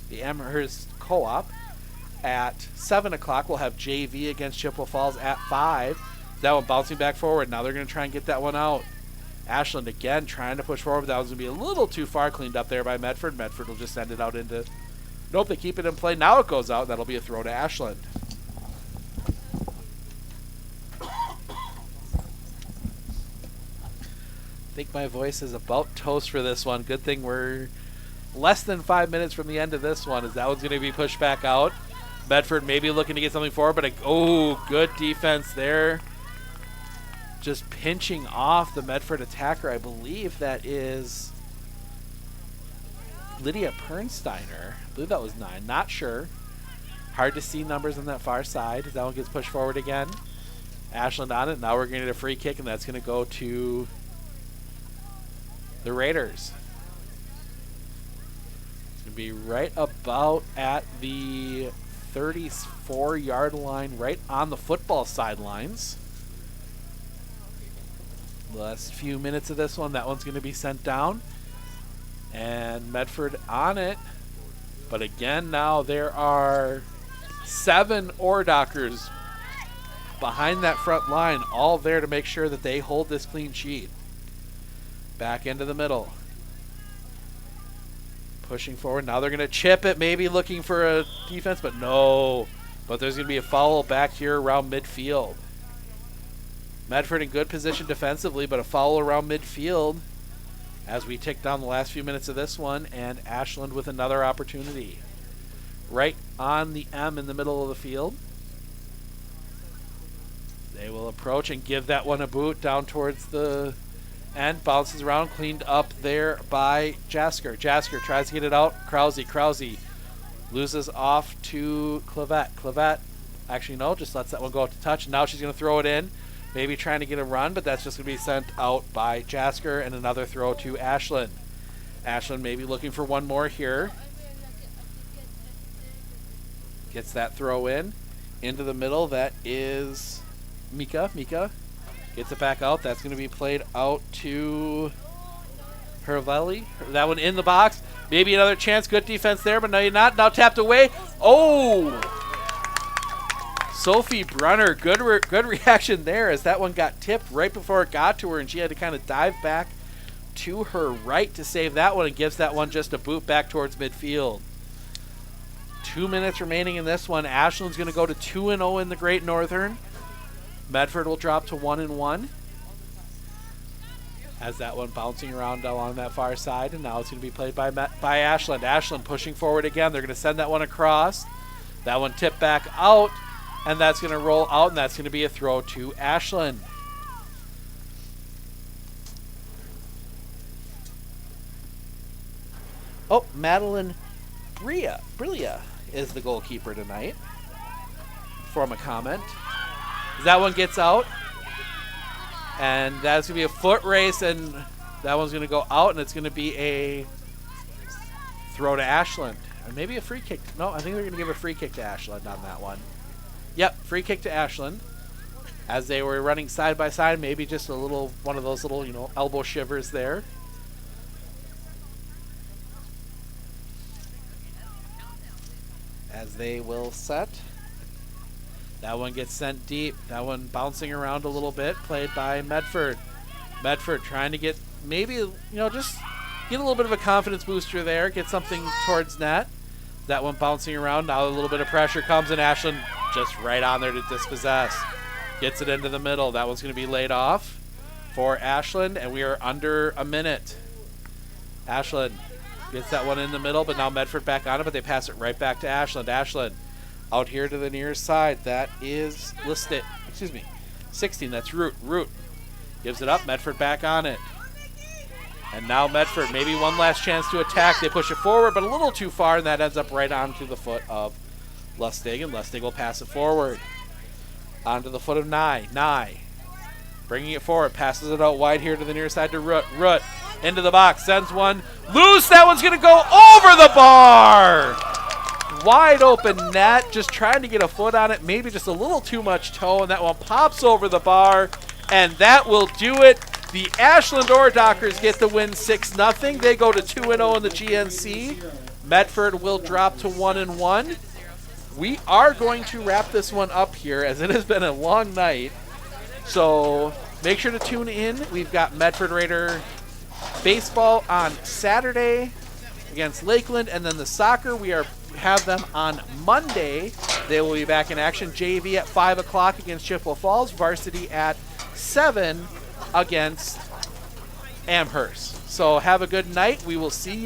the Amherst Co-op. At 7 o'clock, we'll have JV against Chippewa Falls at 5. That one bouncing back forward. Now they're going to try and get that one out. Ashland again trying to push forward. That one's going to be a little too far, cleaned up there by Medford. Medford will just send it out into... Nope, they keep it in play. Now it goes out. That'll be a throw to Ashland. think my voice is about toast for this one. Good thing we're less than 5 minutes from the end of this one, as that one's going to be pushed back out. Medford maybe looking to get something forward, but good defense there. Just pinching off the Medford attacker. I believe that is Lydia Pernsteiner. I believe that was 9. Not sure. Hard to see numbers on that far side. That one gets pushed forward again. Ashland on it. Now we're going to get a free kick, and that's going to go to the Raiders. It's going to be right about at the 34-yard line, right on the football sidelines. Last few minutes of this one, that one's going to be sent down. And Medford on it. But again, now there are 7 Oredockers behind that front line, all there to make sure that they hold this clean sheet. Back into the middle. Pushing forward. Now they're going to chip it, maybe looking for a defense, but no. But there's going to be a foul back here around midfield. Medford in good position defensively, but a foul around midfield as we tick down the last few minutes of this one, and Ashland with another opportunity. Right on the M in the middle of the field. They will approach and give that one a boot down towards the end. Bounces around, cleaned up there by Jasker. Jasker tries to get it out. Krause loses off to Clavette. Clavette, actually no, just lets that one go out to touch. Now she's going to throw it in. Maybe trying to get a run, but that's just going to be sent out by Jasker, and another throw to Ashland. Ashland maybe looking for one more here. Gets that throw in. Into the middle, that is Mika. Mika gets it back out. That's going to be played out to Hervelli. That one in the box. Maybe another chance. Good defense there, but no, you're not. Now tapped away. Oh! Sophie Brunner, good reaction there as that one got tipped right before it got to her, and she had to kind of dive back to her right to save that one, and gives that one just a boot back towards midfield. 2 minutes remaining in this one. Ashland's going to go to 2-0 in the Great Northern. Medford will drop to 1-1. As that one bouncing around along that far side, and now it's going to be played by Ashland. Ashland pushing forward again. They're going to send that one across. That one tipped back out. And that's going to roll out, and that's going to be a throw to Ashland. Oh, Madeline Brillia is the goalkeeper tonight. From a comment. That one gets out. And that's going to be a foot race, and that one's going to go out, and it's going to be a throw to Ashland. Or maybe a free kick. No, I think they're going to give a free kick to Ashland on that one. Yep, free kick to Ashland. As they were running side by side, maybe just one of those little, elbow shivers there. As they will set. That one gets sent deep. That one bouncing around a little bit, played by Medford. Medford trying to get maybe, just get a little bit of a confidence booster there, get something towards net. That one bouncing around. Now a little bit of pressure comes, and Ashland just right on there to dispossess. Gets it into the middle. That one's going to be laid off for Ashland, and we are under a minute. Ashland gets that one in the middle, but now Medford back on it, but they pass it right back to Ashland. Ashland out here to the near side. That is 16. That's Root. Root gives it up. Medford back on it. And now Medford, maybe one last chance to attack. They push it forward, but a little too far, and that ends up right onto the foot of Lustig, and Lustig will pass it forward. Onto the foot of Nye. Nye bringing it forward, passes it out wide here to the near side to Root. Root into the box, sends one loose. That one's going to go over the bar. Wide open net, just trying to get a foot on it, maybe just a little too much toe, and that one pops over the bar, and that will do it. The Ashland Oredockers get the win 6-0. They go to 2-0 in the GNC. Medford will drop to 1-1. We are going to wrap this one up here, as it has been a long night. So make sure to tune in. We've got Medford Raider baseball on Saturday against Lakeland, and then the soccer, we have them on Monday. They will be back in action. JV at 5 o'clock against Chippewa Falls. Varsity at 7 against Amherst. So have a good night. We will see you